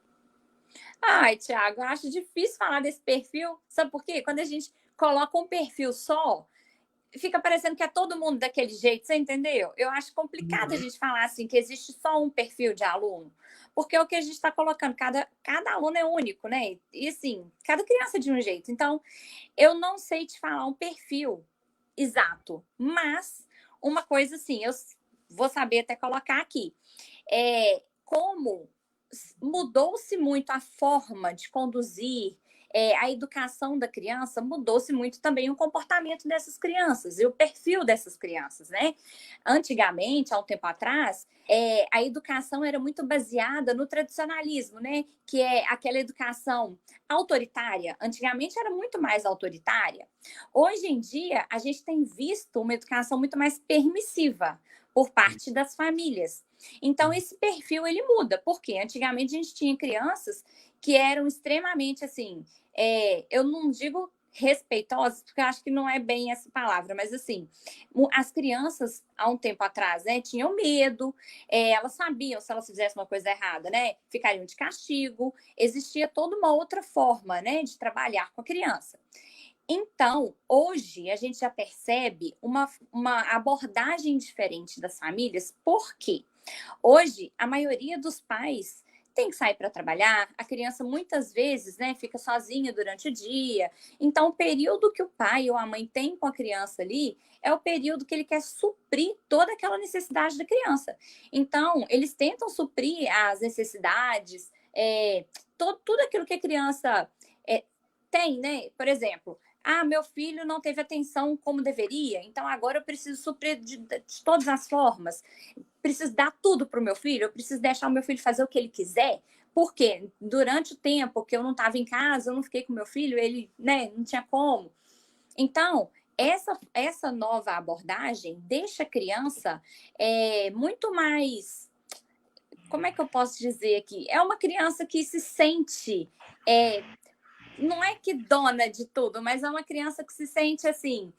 Ai, Thiago, eu acho difícil falar desse perfil. Sabe por quê? Quando a gente coloca um perfil só, fica parecendo que é todo mundo daquele jeito, você entendeu? Eu acho complicado a Uhum, gente falar assim que existe só um perfil de aluno, porque é o que a gente está colocando, cada aluno é único, né? E assim, cada criança é de um jeito. Então, eu não sei te falar um perfil exato, mas uma coisa assim, eu vou saber até colocar aqui. Como mudou-se muito a forma de conduzir, a educação da criança, mudou-se muito também o comportamento dessas crianças e o perfil dessas crianças, né? Antigamente, há um tempo atrás, a educação era muito baseada no tradicionalismo, né? Que é aquela educação autoritária. Antigamente era muito mais autoritária. Hoje em dia, a gente tem visto uma educação muito mais permissiva por parte das famílias. Então, esse perfil ele muda, porque antigamente a gente tinha crianças que eram extremamente assim, eu não digo respeitosas, porque eu acho que não é bem essa palavra, mas assim, as crianças, há um tempo atrás, né, tinham medo, elas sabiam se elas fizessem uma coisa errada, né, ficariam de castigo, existia toda uma outra forma, né, de trabalhar com a criança. Então, hoje, a gente já percebe uma abordagem diferente das famílias, por quê? Hoje, a maioria dos pais tem que sair para trabalhar, a criança muitas vezes, né, fica sozinha durante o dia. Então, o período que o pai ou a mãe tem com a criança ali é o período que ele quer suprir toda aquela necessidade da criança. Então, eles tentam suprir as necessidades, tudo aquilo que a criança tem, né? Por exemplo, meu filho não teve atenção como deveria, então agora eu preciso suprir de todas as formas. Preciso dar tudo para o meu filho, eu preciso deixar o meu filho fazer o que ele quiser, porque durante o tempo que eu não estava em casa, eu não fiquei com meu filho, ele, né, não tinha como. Então, essa nova abordagem deixa a criança muito mais. Como é que eu posso dizer aqui? É uma criança que se sente. Não é que dona de tudo, mas é uma criança que se sente assim.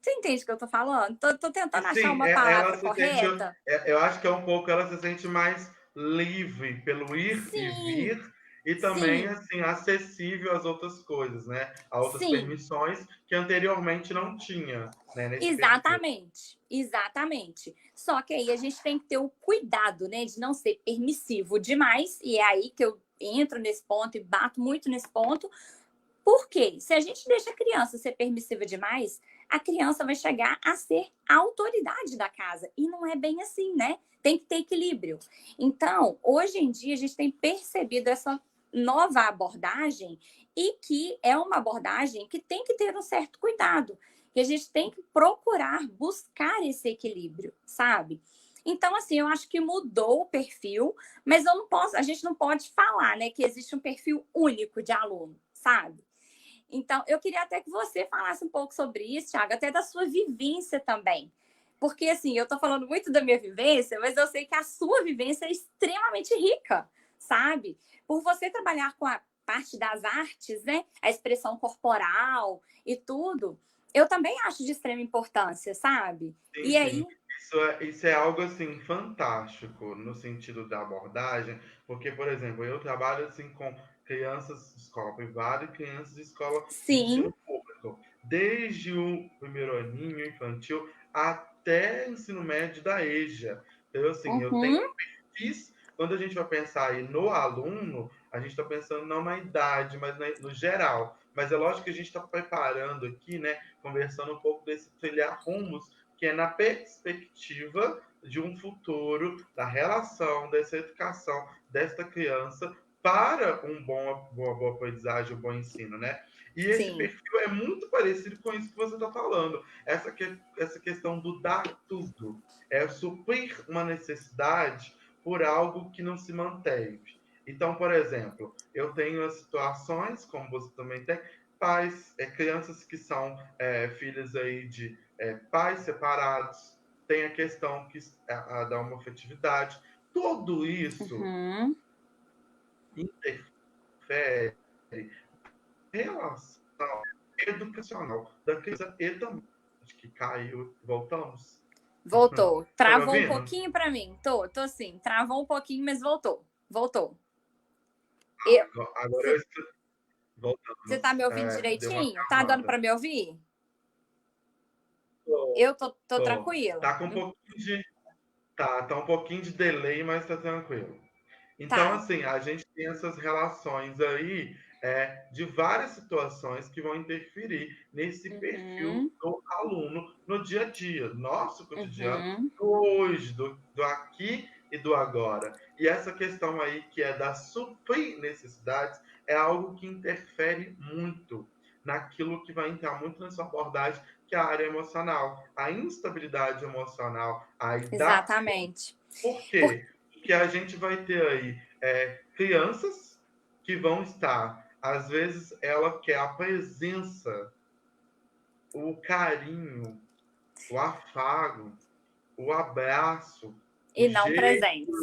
Você entende o que eu tô falando? Tô tentando achar Sim, uma ela palavra se sente, correta. eu acho que é um pouco, ela se sente mais livre pelo ir e Sim, vir e também, sim, assim, acessível às outras coisas, né? A outras sim. permissões que anteriormente não tinha, né, nesse perfil. Exatamente, exatamente. Só que aí a gente tem que ter o cuidado, né, de não ser permissivo demais, e é aí que eu entro nesse ponto e bato muito nesse ponto, porque se a gente deixa a criança ser permissiva demais, a criança vai chegar a ser a autoridade da casa, e não é bem assim, né? Tem que ter equilíbrio. Então, hoje em dia, a gente tem percebido essa nova abordagem e que é uma abordagem que tem que ter um certo cuidado, que a gente tem que procurar buscar esse equilíbrio, sabe? Então, assim, eu acho que mudou o perfil, mas a gente não pode falar, né, que existe um perfil único de aluno, sabe? Então, eu queria até que você falasse um pouco sobre isso, Thiago, até da sua vivência também. Porque, assim, eu estou falando muito da minha vivência, mas eu sei que a sua vivência é extremamente rica, sabe? Por você trabalhar com a parte das artes, né? A expressão corporal e tudo, eu também acho de extrema importância, sabe? Sim, E sim. aí, Isso é algo assim fantástico no sentido da abordagem, porque, por exemplo, eu trabalho assim com crianças de escola privada e crianças de escola de sim, ensino público, desde o primeiro aninho infantil até ensino médio da EJA. Então, assim, eu tenho uhum, perfis, quando a gente vai pensar aí no aluno, a gente está pensando não na idade, mas no geral. Mas é lógico que a gente está preparando aqui, né, conversando um pouco desse trilhar rumos que é na perspectiva de um futuro, da relação, dessa educação desta criança para uma boa aprendizagem, um bom ensino, né? E esse sim, perfil é muito parecido com isso que você está falando. Essa questão do dar tudo. É suprir uma necessidade por algo que não se manteve. Então, por exemplo, eu tenho as situações, como você também tem, pais, crianças que são filhas aí de pais separados, tem a questão que, da homofetividade. Tudo isso uhum. interfere em relação educacional da criança e também. Acho que caiu. Voltamos? Voltou. Tá me Travou um ouvindo? pouquinho para mim. Tô assim, travou um pouquinho, mas voltou. Voltou. Eu, Agora eu estou. Você tá Voltamos. me ouvindo Deu uma direitinho? Tá dando travada. para me ouvir? Tô, Eu tô tô. tranquila. Tá com um pouquinho de. Tá um pouquinho de delay, mas tá tranquilo. Então, Tá. assim, a gente tem essas relações aí de várias situações que vão interferir nesse perfil Uhum, do aluno no dia a dia, nosso cotidiano, uhum. do hoje, do aqui e do agora. E essa questão aí que é da suprir necessidades é algo que interfere muito naquilo que vai entrar muito nessa abordagem, que é a área emocional, a instabilidade emocional, aí da. Exatamente. Por Por... quê? Porque a gente vai ter aí crianças que vão estar, às vezes, ela quer a presença, o carinho, o afago, o abraço, o E não jeito presentes.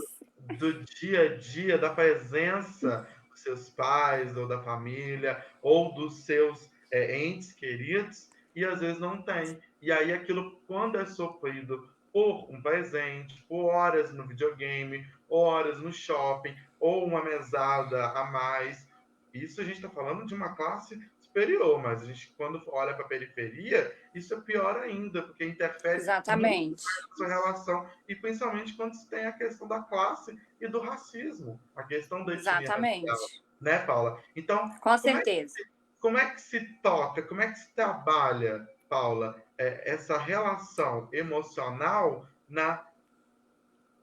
do dia a dia, da presença dos seus pais, ou da família, ou dos seus entes queridos, e às vezes não tem. E aí aquilo, quando é suprido por um presente, por horas no videogame, horas no shopping, ou uma mesada a mais, isso a gente está falando de uma classe superior, mas a gente, quando olha para a periferia, isso é pior ainda, porque interfere muito Exatamente. nessa relação, e principalmente quando se tem a questão da classe e do racismo, a questão da etnia racial, Exatamente. né, Paula? Então, Com como é, certeza. como é que se toca, como é que se trabalha, Paula, essa relação emocional na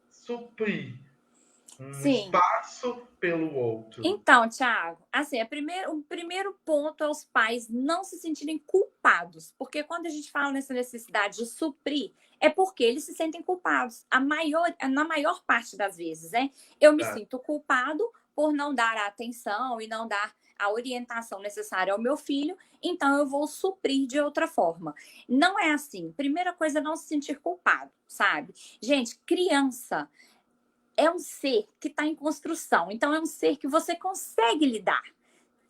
suprir um Sim. espaço pelo outro. Então, Thiago, assim, o primeiro ponto é os pais não se sentirem culpados, porque quando a gente fala nessa necessidade de suprir, é porque eles se sentem culpados. Na maior parte das vezes, né? Eu me Tá? sinto culpado por não dar a atenção e não dar a orientação necessária ao meu filho, então eu vou suprir de outra forma. Não é assim. Primeira coisa, é não se sentir culpado, sabe? Gente, criança é um ser que está em construção, então é um ser que você consegue lidar.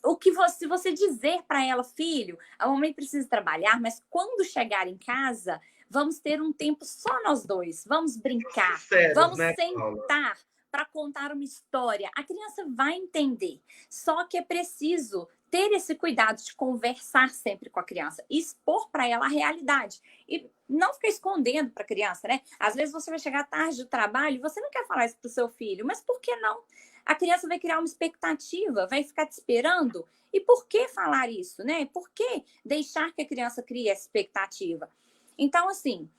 O que você dizer para ela, filho, a mamãe precisa trabalhar, mas quando chegar em casa, vamos ter um tempo só nós dois, vamos brincar, Sinceros, vamos né, Paula? sentar para contar uma história. A criança vai entender. Só que é preciso ter esse cuidado de conversar sempre com a criança, expor para ela a realidade e não ficar escondendo para a criança, né? Às vezes você vai chegar tarde do trabalho e você não quer falar isso para o seu filho, mas por que não? A criança vai criar uma expectativa, vai ficar te esperando. E por que falar isso, né? Por que deixar que a criança crie essa expectativa? Então, assim,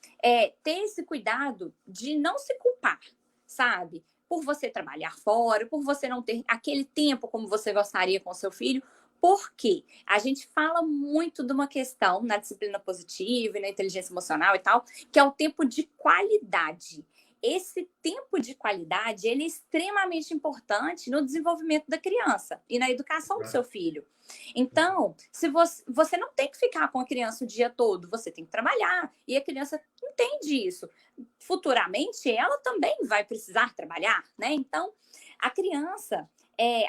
ter esse cuidado de não se culpar, sabe? Por você trabalhar fora, por você não ter aquele tempo como você gostaria com seu filho. Por quê? A gente fala muito de uma questão na disciplina positiva e na inteligência emocional e tal, que é o tempo de qualidade. Esse tempo de qualidade ele é extremamente importante no desenvolvimento da criança e na educação do seu filho. Então, se você não tem que ficar com a criança o dia todo, você tem que trabalhar e a criança entende isso. Futuramente, ela também vai precisar trabalhar, né? Então, a criança,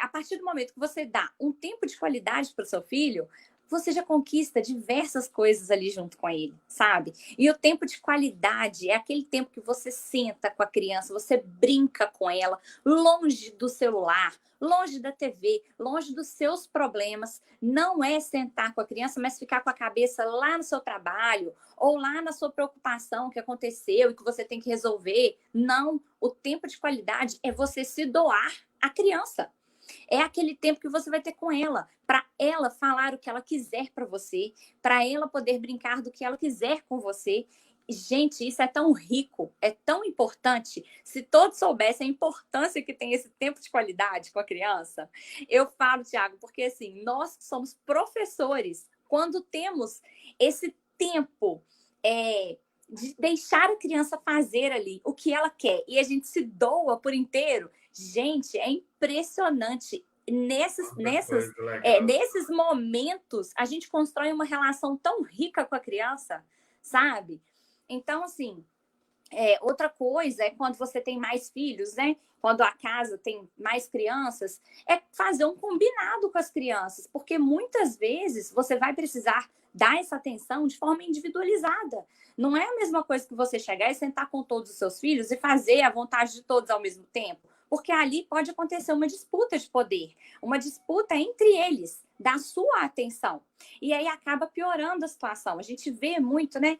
a partir do momento que você dá um tempo de qualidade para o seu filho, você já conquista diversas coisas ali junto com ele, sabe? E o tempo de qualidade é aquele tempo que você senta com a criança, você brinca com ela, longe do celular, longe da TV, longe dos seus problemas. Não é sentar com a criança, mas ficar com a cabeça lá no seu trabalho ou lá na sua preocupação que aconteceu e que você tem que resolver. Não, o tempo de qualidade é você se doar à criança. É aquele tempo que você vai ter com ela, para ela falar o que ela quiser para você, para ela poder brincar do que ela quiser com você. Gente, isso é tão rico, é tão importante. Se todos soubessem a importância que tem esse tempo de qualidade com a criança, eu falo, Tiago, porque assim, nós que somos professores, quando temos esse tempo de deixar a criança fazer ali o que ela quer e a gente se doa por inteiro, gente, é impressionante. Outra coisa legal. Nesses momentos, a gente constrói uma relação tão rica com a criança, sabe? Então, assim, outra coisa é quando você tem mais filhos, né? Quando a casa tem mais crianças, é fazer um combinado com as crianças, porque muitas vezes você vai precisar dar essa atenção de forma individualizada. Não é a mesma coisa que você chegar e sentar com todos os seus filhos e fazer a vontade de todos ao mesmo tempo, porque ali pode acontecer uma disputa de poder, uma disputa entre eles, da sua atenção. E aí acaba piorando a situação. A gente vê muito, né?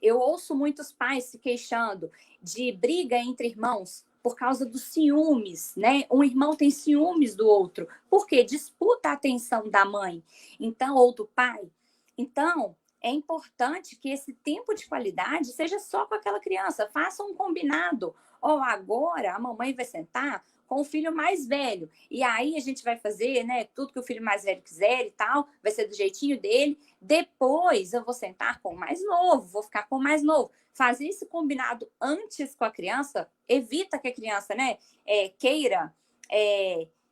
Eu ouço muitos pais se queixando de briga entre irmãos por causa dos ciúmes, né? Um irmão tem ciúmes do outro, porque disputa a atenção da mãe, então ou do pai. Então, é importante que esse tempo de qualidade seja só com aquela criança. Faça um combinado. Ó, agora a mamãe vai sentar com o filho mais velho. E aí a gente vai fazer, né, tudo que o filho mais velho quiser e tal, vai ser do jeitinho dele. Depois eu vou sentar com o mais novo, vou ficar com o mais novo. Fazer esse combinado antes com a criança evita que a criança, né, queira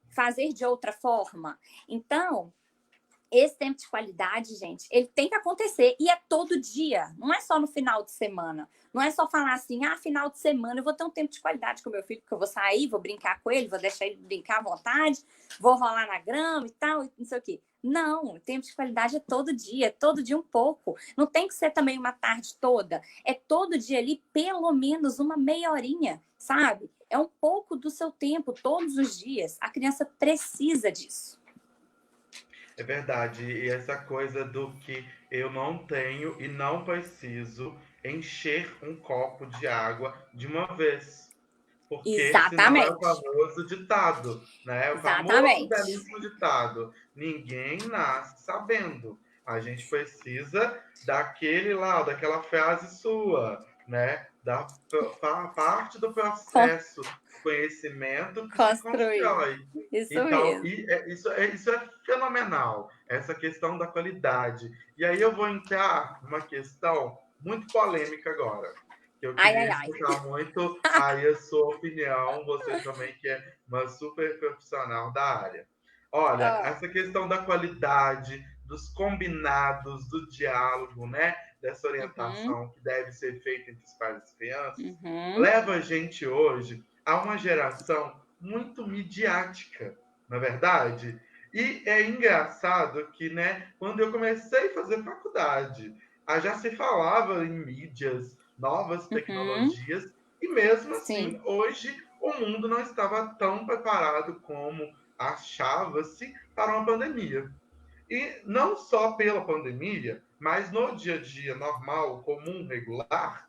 fazer de outra forma. Então, esse tempo de qualidade, gente, ele tem que acontecer e é todo dia, não é só no final de semana. Não é só falar assim, final de semana eu vou ter um tempo de qualidade com meu filho, porque eu vou sair, vou brincar com ele, vou deixar ele brincar à vontade, vou rolar na grama e tal, não sei o quê. Não, o tempo de qualidade é todo dia um pouco. Não tem que ser também uma tarde toda. É todo dia ali, pelo menos uma meia horinha, sabe? É um pouco do seu tempo, todos os dias. A criança precisa disso. É verdade. E essa coisa do que eu não tenho e não preciso encher um copo de água de uma vez. Porque senão é o Exatamente. famoso ditado, né? O famoso Exatamente. belíssimo ditado. Ninguém nasce sabendo. A gente precisa daquele lá, daquela frase sua, né? Da parte do Com processo conhecimento que se Construir. constrói. Isso Então, mesmo. isso é fenomenal, essa questão da qualidade. E aí eu vou entrar numa questão muito polêmica agora, que eu Ai, queria ai, ai. escutar muito aí a sua opinião, você também que é uma super profissional da área. Olha, Ah, essa questão da qualidade, dos combinados, do diálogo, né? Dessa uhum, orientação que deve ser feita entre os pais e as crianças, uhum, leva a gente hoje a uma geração muito midiática, na verdade. E é engraçado que, né, quando eu comecei a fazer faculdade, já se falava em mídias, novas uhum. tecnologias, e mesmo Sim. assim, hoje o mundo não estava tão preparado como achava-se para uma pandemia. E não só pela pandemia, mas no dia a dia normal, comum, regular,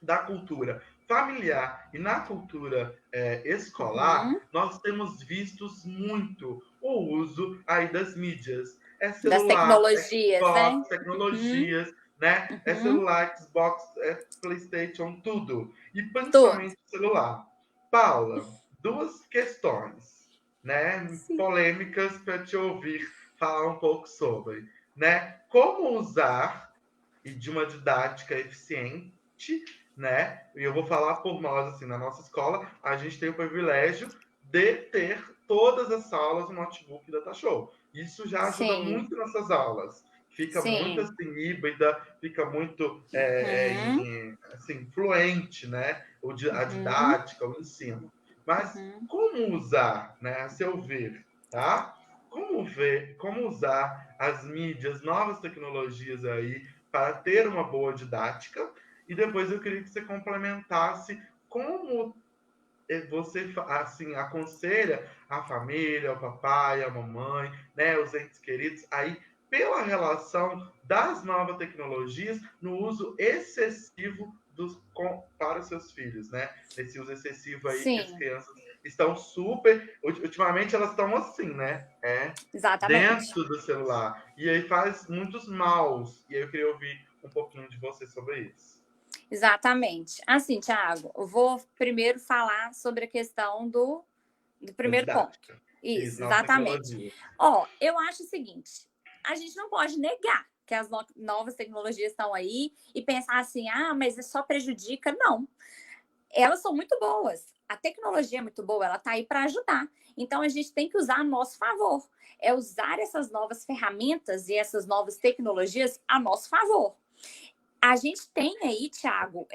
da cultura familiar e na cultura escolar, Uhum. nós temos visto muito o uso aí das mídias. É Das celular, tecnologias, né? Xbox, Uhum, tecnologias, né? É uhum. celular, Xbox, PlayStation, tudo. E Tudo. principalmente celular. Paula, duas questões, né? Sim. Polêmicas para te ouvir falar um pouco sobre, né? Como usar e de uma didática eficiente, né? E eu vou falar por nós, assim, na nossa escola, a gente tem o privilégio de ter todas as aulas no notebook da Show. Isso já ajuda Sim. muito nessas aulas. Fica muito Sim. assim híbrida, fica muito Uhum, assim, fluente, né? A uhum, didática, o ensino. Mas uhum. como usar, né? A seu ver, tá? Como usar as mídias, novas tecnologias aí para ter uma boa didática. E depois eu queria que você complementasse como você assim aconselha a família, o papai, a mamãe, né, os entes queridos aí pela relação das novas tecnologias no uso excessivo para os seus filhos, né? Esse uso excessivo aí que as Sim, crianças estão super, ultimamente elas estão assim, né? exatamente. Dentro do celular. E aí faz muitos maus. E aí eu queria ouvir um pouquinho de você sobre isso. Exatamente. Assim, Thiago, eu vou primeiro falar sobre a questão do Da primeiro ponto. didática. Isso, Isso, novas exatamente. tecnologias. Ó, eu acho o seguinte: a gente não pode negar que as novas tecnologias estão aí e pensar assim, ah, mas isso só prejudica. Não, elas são muito boas. A tecnologia é muito boa, ela está aí para ajudar. Então a gente tem que usar a nosso favor. É usar essas novas ferramentas e essas novas tecnologias a nosso favor. A gente tem aí, Thiago,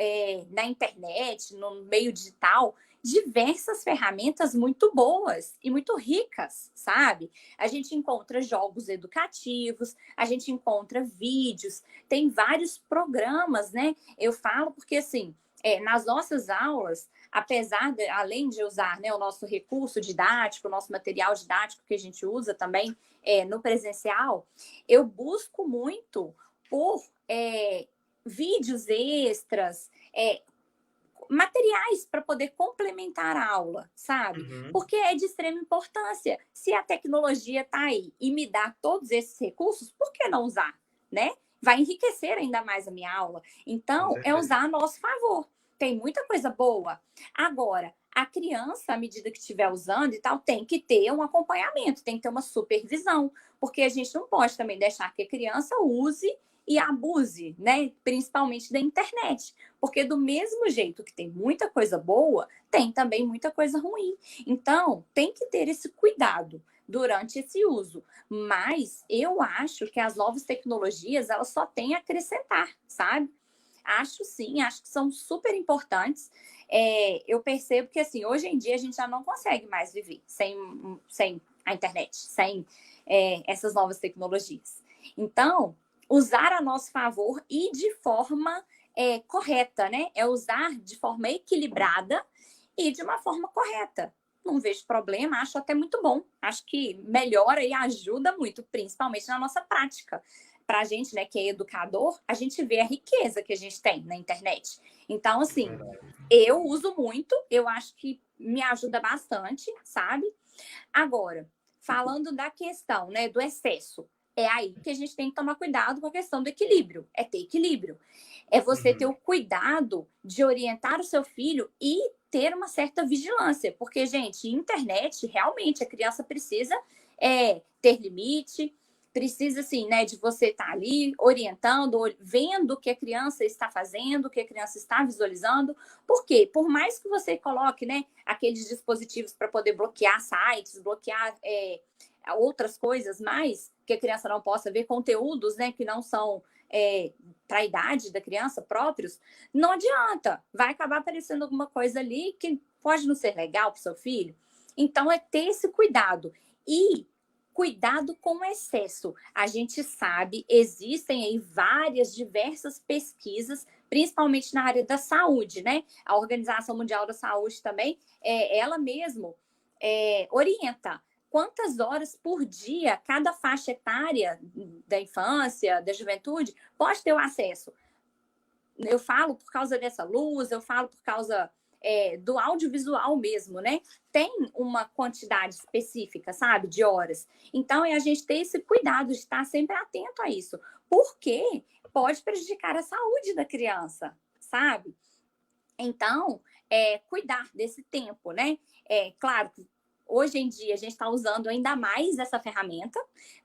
na internet, no meio digital, diversas ferramentas muito boas e muito ricas, sabe? A gente encontra jogos educativos, a gente encontra vídeos, tem vários programas, né? Eu falo porque, assim, nas nossas aulas, apesar de, além de usar, né, o nosso recurso didático, o nosso material didático que a gente usa também no presencial, eu busco muito por vídeos extras, materiais para poder complementar a aula, sabe? Uhum, Porque é de extrema importância. Se a tecnologia está aí e me dá todos esses recursos, por que não usar, né? Vai enriquecer ainda mais a minha aula. com Então, é certeza. usar a nosso favor. Tem muita coisa boa. Agora, a criança, à medida que estiver usando e tal, tem que ter um acompanhamento, tem que ter uma supervisão, porque a gente não pode também deixar que a criança use e abuse, né? Principalmente da internet. Porque do mesmo jeito que tem muita coisa boa, tem também muita coisa ruim. Então, tem que ter esse cuidado durante esse uso. Mas eu acho que as novas tecnologias, elas só têm a acrescentar, sabe? Acho sim, acho que são super importantes. Eu percebo que, assim, hoje em dia a gente já não consegue mais viver sem a internet, sem essas novas tecnologias. Então, usar a nosso favor e de forma correta, né? É usar de forma equilibrada e de uma forma correta. Não vejo problema, acho até muito bom. Acho que melhora e ajuda muito, principalmente na nossa prática. Para a gente, né, que é educador, a gente vê a riqueza que a gente tem na internet. Então, assim, Verdade. eu uso muito, eu acho que me ajuda bastante, sabe? Agora, falando da questão, né, do excesso, é aí que a gente tem que tomar cuidado com a questão do equilíbrio. É ter equilíbrio. É você ter Uhum, o cuidado de orientar o seu filho e ter uma certa vigilância, porque, gente, internet, realmente, a criança precisa ter limite, precisa, assim, né, de você estar ali orientando, vendo o que a criança está fazendo, o que a criança está visualizando. Por quê? Por mais que você coloque, né, aqueles dispositivos para poder bloquear sites, bloquear outras coisas mais, que a criança não possa ver, conteúdos, né, que não são para a idade da criança próprios, não adianta. Vai acabar aparecendo alguma coisa ali que pode não ser legal para o seu filho. Então, é ter esse cuidado. E cuidado com o excesso. A gente sabe, existem aí diversas pesquisas, principalmente na área da saúde, né? A Organização Mundial da Saúde também, ela mesmo orienta quantas horas por dia cada faixa etária da infância, da juventude, pode ter o acesso. Eu falo por causa dessa luz, eu falo por causa do audiovisual mesmo, né? Tem uma quantidade específica, sabe, de horas. Então, é a gente ter esse cuidado de estar sempre atento a isso, porque pode prejudicar a saúde da criança, sabe? Então, cuidar desse tempo, né? Claro que hoje em dia a gente está usando ainda mais essa ferramenta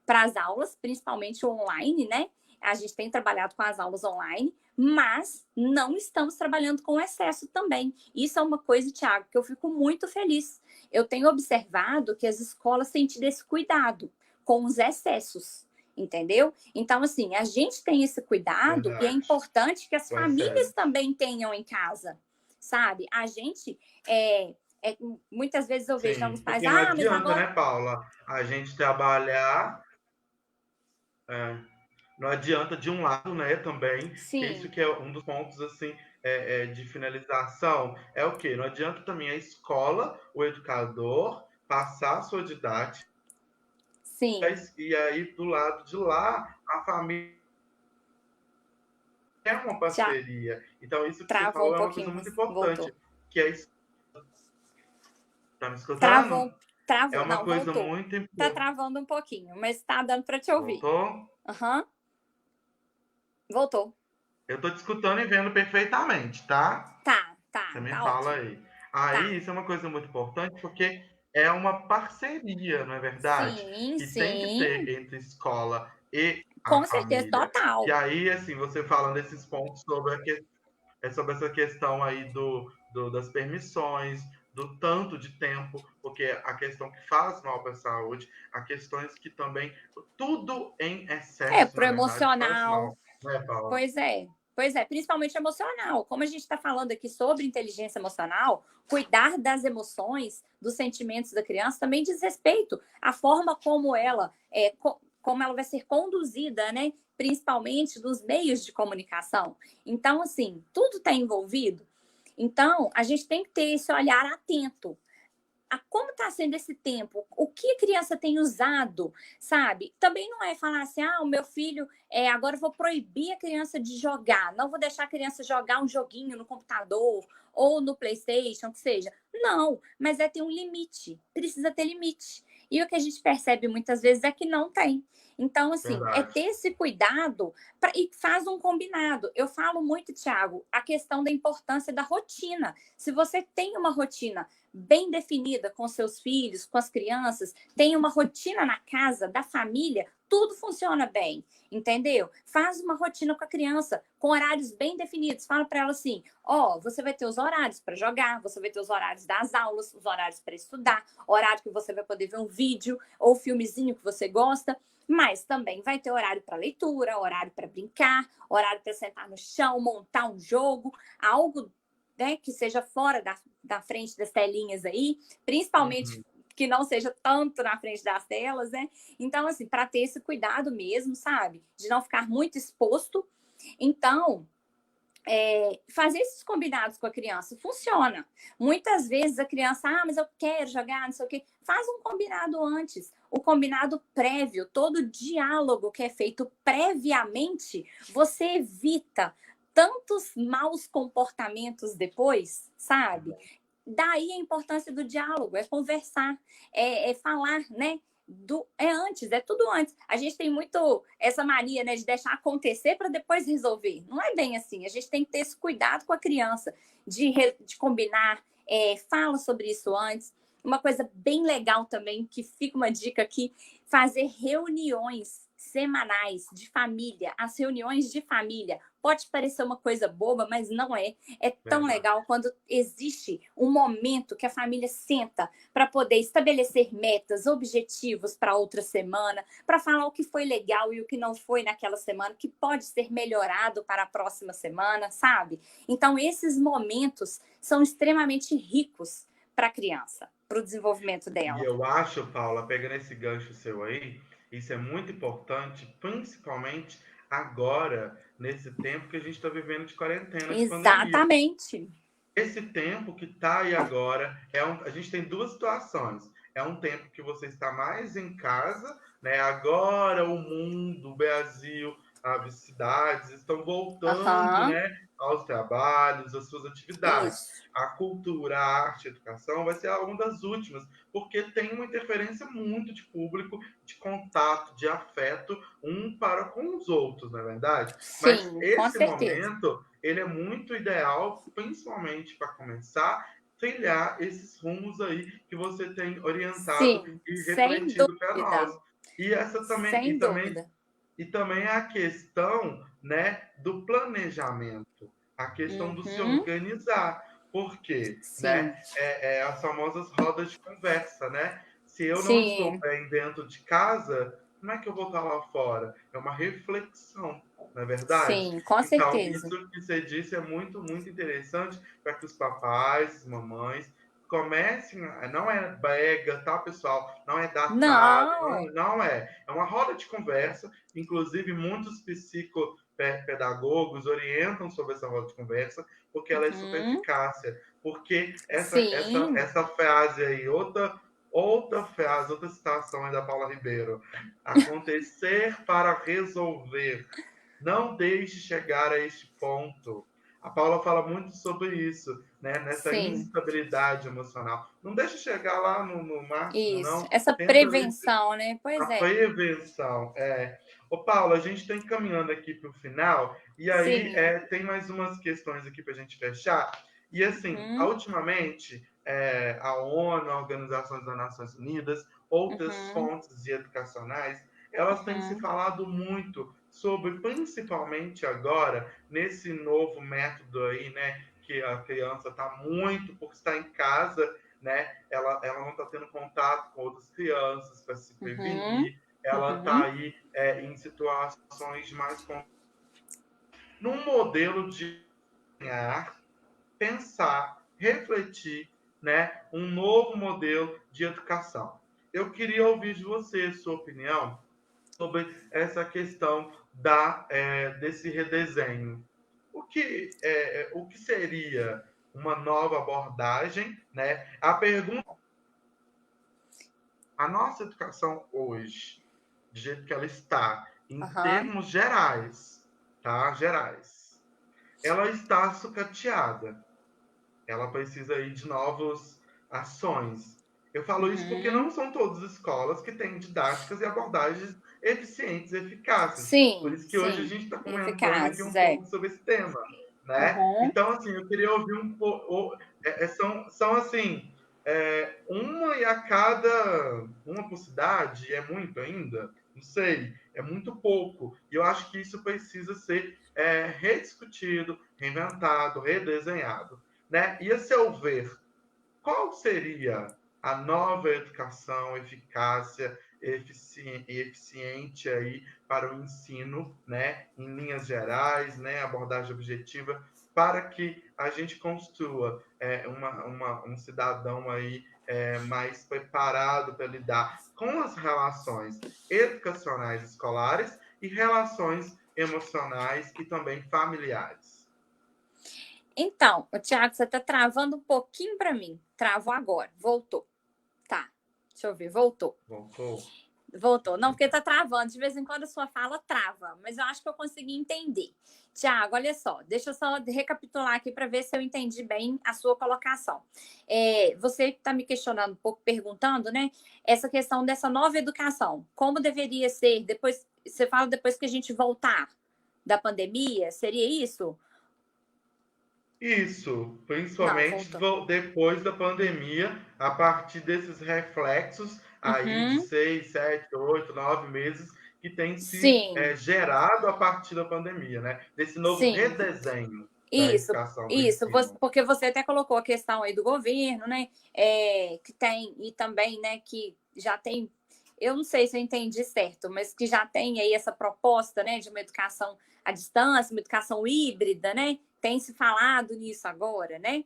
para as aulas, principalmente online, né? A gente tem trabalhado com as aulas online, mas não estamos trabalhando com excesso também. Isso é uma coisa, Thiago, que eu fico muito feliz. Eu tenho observado que as escolas têm tido esse cuidado com os excessos, entendeu? Então, assim, a gente tem esse cuidado e é Verdade. importante que as O famílias excesso. também tenham em casa, sabe? A gente, muitas vezes eu vejo alguns Sim, pais, porque não mas adianta, agora... né, Paula, a gente trabalhar, é, não adianta de um lado, né, também, que isso Sim, que é um dos pontos, assim, de finalização, é o quê? Não adianta também a escola, o educador, passar a sua didática, sim. e aí do lado de lá, a família é uma Já parceria. Então, isso que você travou um falou é uma pouquinho, coisa muito mas importante, voltou. que é, tá me escutando? Travou, É travou. uma Não, coisa voltou. muito Tá importante. travando um pouquinho, mas tá dando para te ouvir. Voltou? Aham, voltou. Eu tô te escutando e vendo perfeitamente, tá? Você me Tá fala ótimo. aí. Tá. Aí, isso é uma coisa muito importante porque é uma parceria, não é verdade? Sim, Que tem que ter sim. entre escola e a Com certeza, família. E total. aí, assim, você falando desses pontos sobre, sobre essa questão aí das permissões, do tanto de tempo, porque a questão que faz mal para a saúde, a questões que também, tudo em excesso, Pro na verdade, faz emocional. mal, né, Paula? Pois é. Pois é, principalmente emocional. Como a gente está falando aqui sobre inteligência emocional, cuidar das emoções, dos sentimentos da criança também diz respeito à forma como ela como ela vai ser conduzida, né? Principalmente dos meios de comunicação. Então, assim, tudo está envolvido. Então, a gente tem que ter esse olhar atento a como está sendo esse tempo, o que a criança tem usado, sabe? Também não é falar assim, o meu filho, agora eu vou proibir a criança de jogar, não vou deixar a criança jogar um joguinho no computador ou no PlayStation, que seja. Não, mas ter um limite, precisa ter limite. E o que a gente percebe muitas vezes é que não tem. Então, assim, é Verdade. ter esse cuidado e faz um combinado. Eu falo muito, Thiago, a questão da importância da rotina. Se você tem uma rotina bem definida com seus filhos, com as crianças, tem uma rotina na casa, da família, tudo funciona bem, entendeu? Faz uma rotina com a criança, com horários bem definidos. Fala para ela assim: você vai ter os horários para jogar, você vai ter os horários das aulas, os horários para estudar, horário que você vai poder ver um vídeo ou filmezinho que você gosta. Mas também vai ter horário para leitura, horário para brincar, horário para sentar no chão, montar um jogo, algo, né, que seja fora da frente das telinhas aí, principalmente Uhum. que não seja tanto na frente das telas, né? Então, assim, para ter esse cuidado mesmo, sabe? De não ficar muito exposto. Então, fazer esses combinados com a criança funciona. Muitas vezes a criança, mas eu quero jogar, não sei o quê. Faz um combinado antes. O combinado prévio, todo o diálogo que é feito previamente, você evita tantos maus comportamentos depois, sabe? Daí a importância do diálogo, é conversar, é falar, né? Antes, é tudo antes. A gente tem muito essa mania, né, de deixar acontecer para depois resolver. Não é bem assim. A gente tem que ter esse cuidado com a criança de combinar, fala sobre isso antes. Uma coisa bem legal também, que fica uma dica aqui, fazer reuniões semanais de família. As reuniões de família pode parecer uma coisa boba, mas não é. É tão Verdade. legal quando existe um momento que a família senta para poder estabelecer metas, objetivos para outra semana, para falar o que foi legal e o que não foi naquela semana, que pode ser melhorado para a próxima semana, sabe? Então, esses momentos são extremamente ricos para a criança, para o desenvolvimento E dela. eu acho, Paula, pegando esse gancho seu aí, isso é muito importante, principalmente agora, nesse tempo que a gente está vivendo de quarentena, de pandemia. Exatamente. Esse tempo que está aí agora, a gente tem duas situações. É um tempo que você está mais em casa, né? Agora o mundo, o Brasil, as cidades estão voltando, Aham, né, aos trabalhos, às suas atividades. isso. A cultura, a arte, a educação vai ser uma das últimas, porque tem uma interferência muito de público, de contato, de afeto, um para com os outros, não é verdade? Mas Sim, com esse certeza. momento ele é muito ideal, principalmente para começar trilhar esses rumos aí que você tem orientado Sim, e sem refletido para nós. dúvida. E essa também Sem dúvida. e também a questão, né, do planejamento, a questão do se Uhum, organizar, porque, né, sim, as famosas rodas de conversa, né? Se eu não estou sim, bem dentro de casa, como é que eu vou estar lá fora? É uma reflexão, não é verdade? sim, com Então, certeza. isso que você disse é muito, muito interessante para que os papais, as mamães comecem, não é brega, tá, pessoal? Não é datado, Não. não é. É uma roda de conversa, inclusive muitos psicopedagogos orientam sobre essa roda de conversa, porque ela é super Uhum, eficácia. Porque sim, essa frase aí, outra frase, outra citação aí da Paula Ribeiro. Acontecer para resolver. Não deixe chegar a este ponto. A Paula fala muito sobre isso, né? Nessa sim. instabilidade emocional. Não deixe chegar lá no máximo, Isso. não. Essa Tenta ver prevenção, né? Pois a é. prevenção. É. Ô, Paula, a gente está encaminhando aqui para o final, e aí Sim. tem mais umas questões aqui para a gente fechar. E assim, Uhum, ultimamente, a ONU, a Organização das Nações Unidas, outras uhum, fontes educacionais, elas têm se uhum, falado muito sobre, principalmente agora, nesse novo método aí, né, que a criança está muito por estar em casa, né, ela não está tendo contato com outras crianças para se uhum, prevenir, ela está uhum, aí em situações mais num modelo de ganhar, pensar, refletir, né, um novo modelo de educação. Eu queria ouvir de você sua opinião sobre essa questão desse redesenho. O que seria uma nova abordagem, né? A pergunta, a nossa educação hoje, do jeito que ela está, em aham, termos gerais, tá? Gerais, ela está sucateada. Ela precisa aí de novas ações. Eu falo isso porque não uhum. são todas as escolas que têm didáticas e abordagens eficientes e eficazes. Por Sim, isso que hoje a sim. gente está comentando aqui Eficazes, um é. pouco sobre esse tema, né? Uhum. Então, assim, eu queria ouvir um pouco. São assim, uma e a cada uma por cidade, é muito ainda? Não sei, é muito pouco. E eu acho que isso precisa ser rediscutido, reinventado, redesenhado, né? E a seu ver, qual seria a nova educação eficácia e eficiente aí para o ensino, né, em linhas gerais, né, abordagem objetiva, para que a gente construa um cidadão aí mais preparado para lidar com as relações educacionais escolares e relações emocionais e também familiares. Então, o Thiago, você está travando um pouquinho para mim. Travou agora. Voltou. Tá. Deixa eu ver. Voltou. Voltou? Voltou. Não, porque tá travando. De vez em quando a sua fala trava, mas eu acho que eu consegui entender. Tiago, olha só, deixa eu só recapitular aqui para ver se eu entendi bem a sua colocação. Você está me questionando um pouco, perguntando, né? Essa questão dessa nova educação. Como deveria ser depois? Você fala depois que a gente voltar da pandemia? Seria isso? Isso, Não, principalmente voltou. depois da pandemia, a partir desses reflexos aí de Uhum. 6, 7, 8, 9 meses que tem se Sim, gerado a partir da pandemia, né? Desse novo sim. redesenho da Isso, educação, do isso, ensino. porque você até colocou a questão aí do governo, né? Que tem, e também, né, que já tem, eu não sei se eu entendi certo, mas que já tem aí essa proposta, né, de uma educação à distância, uma educação híbrida, né? Tem se falado nisso agora, né?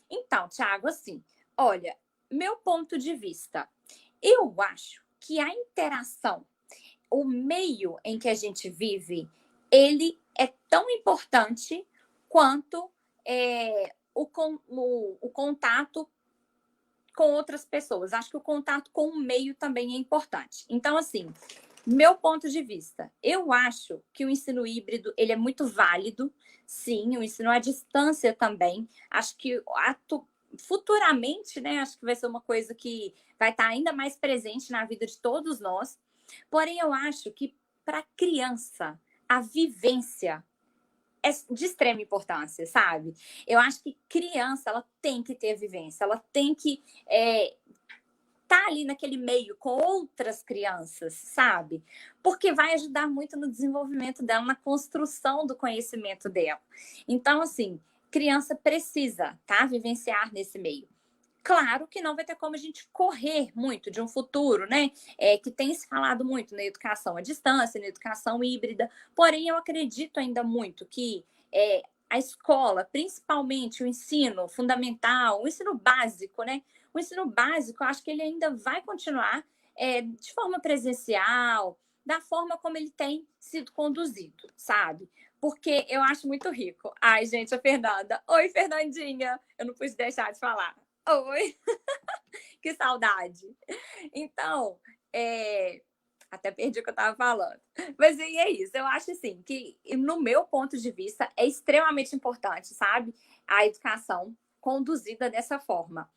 Então, Thiago, assim, olha, meu ponto de vista, eu acho que a interação, o meio em que a gente vive, ele é tão importante quanto o contato com outras pessoas. Acho que o contato com o meio também é importante. Então, assim, meu ponto de vista, eu acho que o ensino híbrido ele é muito válido, sim, o ensino à distância também. Acho que futuramente, né, acho que vai ser uma coisa que vai estar ainda mais presente na vida de todos nós. Porém, eu acho que para criança a vivência é de extrema importância, sabe? Eu acho que criança ela tem que ter vivência, ela tem que tá ali naquele meio com outras crianças, sabe? Porque vai ajudar muito no desenvolvimento dela, na construção do conhecimento dela. Então, assim, criança precisa, tá? Vivenciar nesse meio. Claro que não vai ter como a gente correr muito de um futuro, né? Que tem se falado muito na educação à distância, na educação híbrida. Porém, eu acredito ainda muito que a escola, principalmente o ensino fundamental, o ensino básico, né? O ensino básico, eu acho que ele ainda vai continuar de forma presencial, da forma como ele tem sido conduzido, sabe? Porque eu acho muito rico. Ai, gente, a Fernanda. Oi, Fernandinha. Eu não pude deixar de falar. Oi, que saudade. Então, até perdi o que eu estava falando. Mas e é isso. Eu acho assim que, no meu ponto de vista, é extremamente importante, sabe? A educação conduzida dessa forma.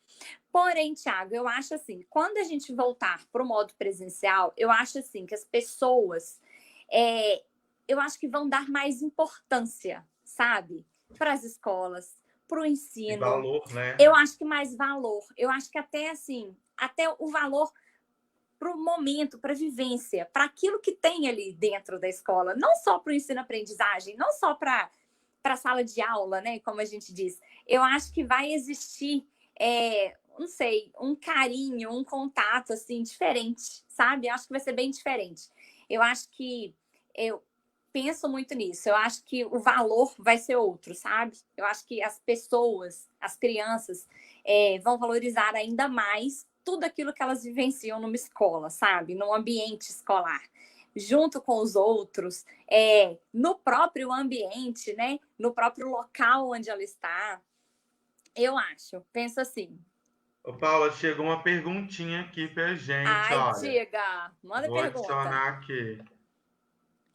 Porém, Thiago, eu acho assim, quando a gente voltar para o modo presencial, eu acho assim que as pessoas, é, eu acho que vão dar mais importância, sabe? Para as escolas, para o E ensino, valor, né? eu acho que mais valor. Eu acho que até assim, até o valor para o momento, para a vivência, para aquilo que tem ali dentro da escola, não só para o ensino-aprendizagem, não só para a sala de aula, né? Como a gente diz. Eu acho que vai existir, não sei, um carinho, um contato assim diferente, sabe? Eu acho que vai ser bem diferente. Eu acho que eu penso muito nisso. Eu acho que o valor vai ser outro, sabe? Eu acho que as pessoas, as crianças, vão valorizar ainda mais tudo aquilo que elas vivenciam numa escola, sabe? Num ambiente escolar. Junto com os outros, no próprio ambiente, né? No próprio local onde ela está. Eu acho, penso assim. Ô, Paula, chegou uma perguntinha aqui pra gente, Ai, olha. diga, manda Vou pergunta. adicionar aqui.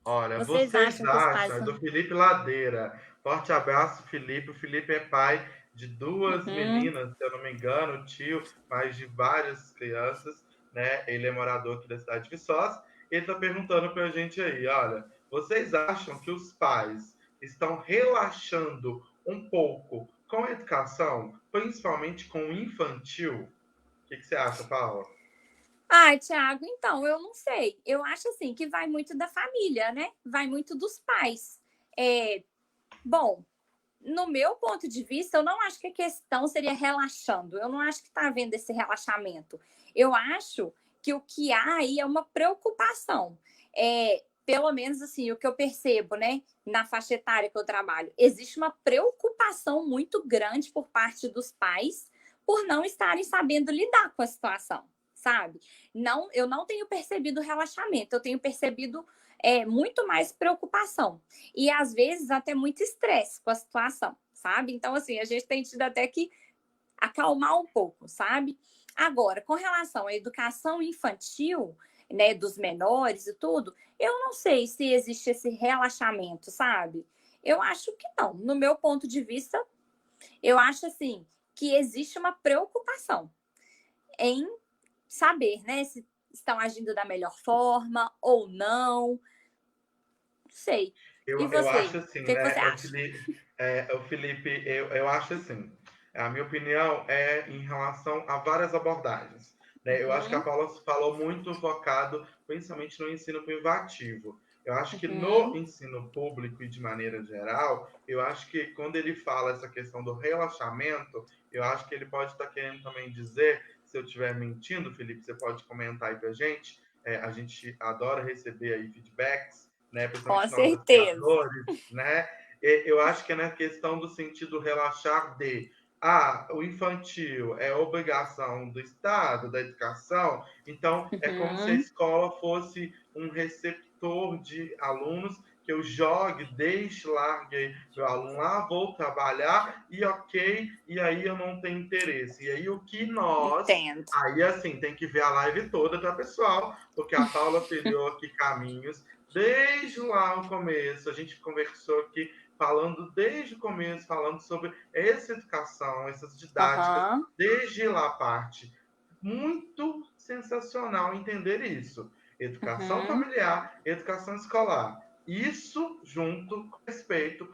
Olha, Vocês vocês acham que os pais acham, é são. do Felipe Ladeira. Forte abraço, Felipe. O Felipe é pai de duas Uhum. meninas, se eu não me engano, tio, mas de várias crianças, né? Ele é morador aqui da cidade de Viçosa. Ele está perguntando para a gente aí, olha, vocês acham que os pais estão relaxando um pouco com a educação, principalmente com o infantil? O que você acha, Paula? Ai, Thiago, então, eu não sei. Eu acho assim que vai muito da família, né? Vai muito dos pais. Bom, no meu ponto de vista, eu não acho que a questão seria relaxando. Eu não acho que está havendo esse relaxamento. Eu acho que o que há aí é uma preocupação. Pelo menos assim, o que eu percebo, né, na faixa etária que eu trabalho, existe uma preocupação muito grande por parte dos pais por não estarem sabendo lidar com a situação, sabe? Não, eu não tenho percebido relaxamento, eu tenho percebido muito mais preocupação e às vezes até muito estresse com a situação, sabe? Então, assim, a gente tem tido até que acalmar um pouco, sabe? Agora, com relação à educação infantil, né, dos menores e tudo, eu não sei se existe esse relaxamento, sabe? Eu acho que não. No meu ponto de vista, eu acho assim que existe uma preocupação em saber, né, se estão agindo da melhor forma ou não. Não sei. E Eu você? acho O assim, que, que você né, acha? O Felipe, eu acho assim, a minha opinião é em relação a várias abordagens, né? Eu acho que a Uhum, Paula falou muito focado, principalmente no ensino privativo. Eu acho que no uhum, ensino público e de maneira geral, eu acho que quando ele fala essa questão do relaxamento, eu acho que ele pode estar querendo também dizer, se eu estiver mentindo, Felipe, você pode comentar aí pra gente. A gente adora receber aí feedbacks, né? com Principalmente nós certeza. educadores, né? Eu acho que é na questão do sentido relaxar de o infantil é obrigação do Estado, da educação, então é como se a Uhum, escola fosse um receptor de alunos que eu jogue, deixe, largue meu aluno lá, vou trabalhar e ok, e aí eu não tenho interesse. E aí o que nós, entendo. aí assim, tem que ver a live toda, tá, pessoal? Porque a Paula trilhou aqui caminhos desde lá o começo, a gente conversou aqui falando desde o começo, falando sobre essa educação, essas didáticas, Aham, desde lá a parte. Muito sensacional entender isso. Educação uhum, familiar, educação escolar. Isso, junto com respeito,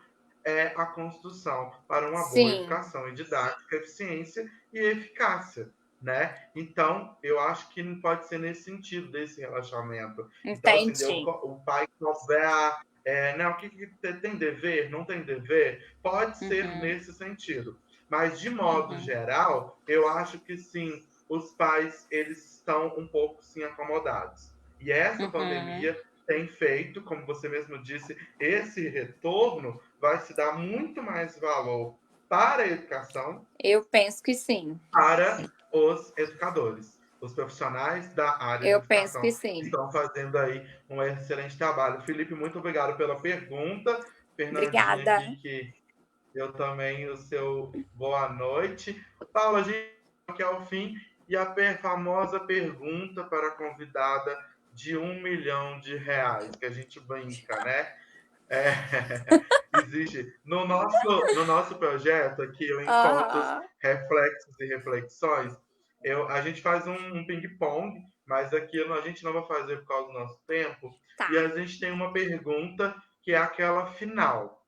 é a construção para uma boa sim, educação e didática, eficiência e eficácia. Né? Então, eu acho que não pode ser nesse sentido, desse relaxamento. Então, assim, entendi. o pai cobrar né, o que, que tem dever, não tem dever, pode ser Uhum, nesse sentido. Mas, de modo uhum, geral, eu acho que sim, os pais eles estão um pouco sim acomodados. E essa uhum. pandemia tem feito, como você mesmo disse, esse retorno vai se dar muito mais valor para a educação, Eu penso que sim. para os educadores. Os profissionais da área de Eu penso que educação sim. estão fazendo aí um excelente trabalho. Felipe, muito obrigado pela pergunta. Fernandinha Obrigada. aqui, que eu também o seu boa noite. Paula, a gente aqui ao fim e a famosa pergunta para a convidada de R$ 1 milhão, que a gente brinca, né? É, existe. No nosso projeto aqui, o Encontros, Aham, Reflexos e Reflexões, a gente faz um ping-pong, mas aqui a gente não vai fazer por causa do nosso tempo. E tá. a gente tem uma pergunta que é aquela final.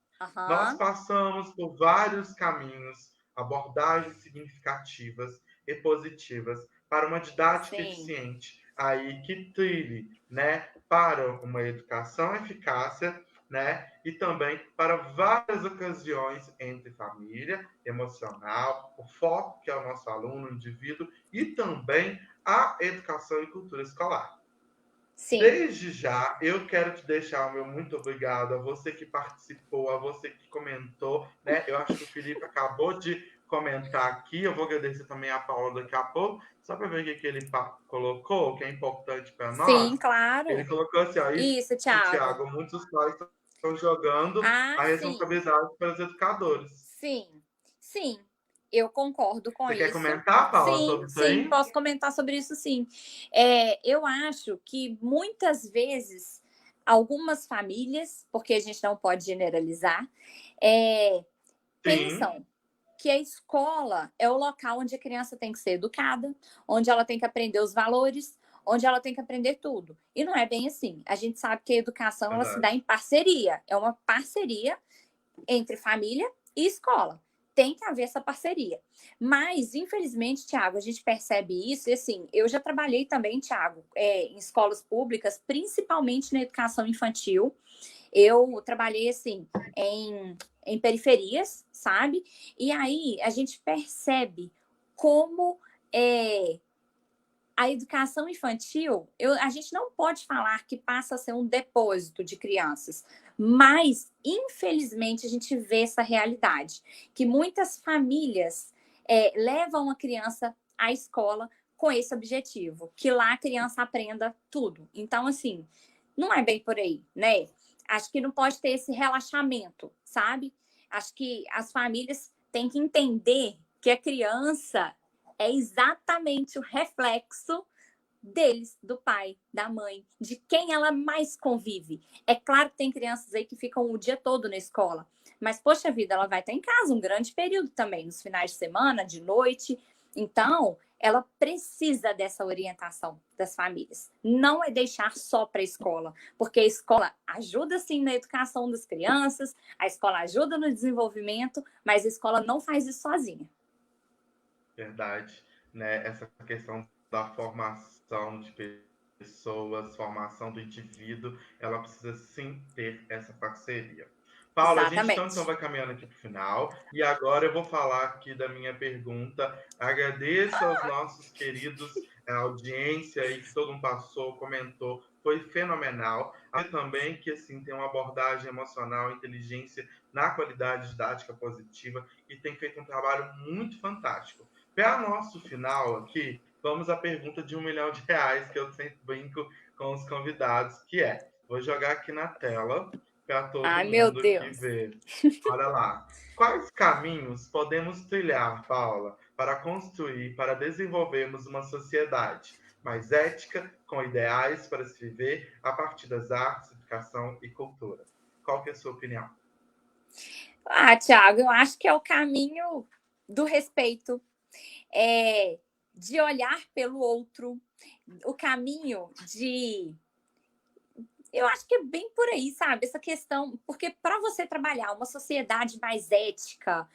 Nós Aham, passamos por vários caminhos, abordagens significativas e positivas para uma didática sim. eficiente, aí que trilhe, né, para uma educação eficácia, né, e também para várias ocasiões entre família, emocional, o foco que é o nosso aluno, o indivíduo e também a educação e cultura escolar. Sim. Desde já, eu quero te deixar o meu muito obrigado a você que participou, a você que comentou, né? Eu acho que o Felipe acabou de comentar aqui. Eu vou agradecer também a Paula daqui a pouco, só para ver o que ele colocou, que é importante para nós. Sim, Ele claro. colocou assim: ó, isso, Isso, Thiago. Tiago, muitos pais estão jogando Ah, a sim. responsabilidade para os educadores. Sim. Sim. Eu concordo com Você quer isso. comentar, Paula, Sim, sobre isso sim, aí? posso comentar sobre isso, sim. Eu acho que muitas vezes algumas famílias, porque a gente não pode generalizar, é, Sim, pensam que a escola é o local onde a criança tem que ser educada, onde ela tem que aprender os valores, onde ela tem que aprender tudo. E não é bem assim. A gente sabe que a educação ela se dá verdade. em parceria. É uma parceria entre família e escola. Tem que haver essa parceria. Mas, infelizmente, Tiago, a gente percebe isso, e assim, eu já trabalhei também, Tiago, em escolas públicas, principalmente na educação infantil. Eu trabalhei, assim, em periferias, sabe? E aí a gente percebe como é, a educação infantil, a gente não pode falar que passa a ser um depósito de crianças, mas, infelizmente, a gente vê essa realidade, que muitas famílias levam a criança à escola com esse objetivo, que lá a criança aprenda tudo. Então, assim, não é bem por aí, né? Acho que não pode ter esse relaxamento, sabe? Acho que as famílias têm que entender que a criança é exatamente o reflexo deles, do pai, da mãe, de quem ela mais convive. É claro que tem crianças aí que ficam o dia todo na escola, mas poxa vida, ela vai estar em casa um grande período também, nos finais de semana, de noite. Então, ela precisa dessa orientação das famílias. Não é deixar só para a escola, porque a escola ajuda sim na educação das crianças, a escola ajuda no desenvolvimento, mas a escola não faz isso sozinha. Verdade, né? Essa questão da formação de pessoas, formação do indivíduo, ela precisa sim ter essa parceria. Paula, a gente então Exatamente. vai caminhando aqui para o final, e agora eu vou falar aqui da minha pergunta. Agradeço aos nossos queridos, a audiência aí que todo mundo passou, comentou, foi fenomenal. Também que assim tem uma abordagem emocional, inteligência na qualidade didática positiva e tem feito um trabalho muito fantástico. Para nosso final aqui, vamos à pergunta de R$ 1 milhão, que eu sempre brinco com os convidados, que é, vou jogar aqui na tela para todo Ai, meu mundo aqui Deus. ver. Olha lá. Quais caminhos podemos trilhar, Paula, para construir, para desenvolvermos uma sociedade mais ética, com ideais para se viver a partir das artes, educação e cultura? Qual que é a sua opinião? Ah, Thiago, eu acho que é o caminho do respeito, de olhar pelo outro, o caminho de. Eu acho que é bem por aí, sabe? Essa questão, porque para você trabalhar uma sociedade mais ética,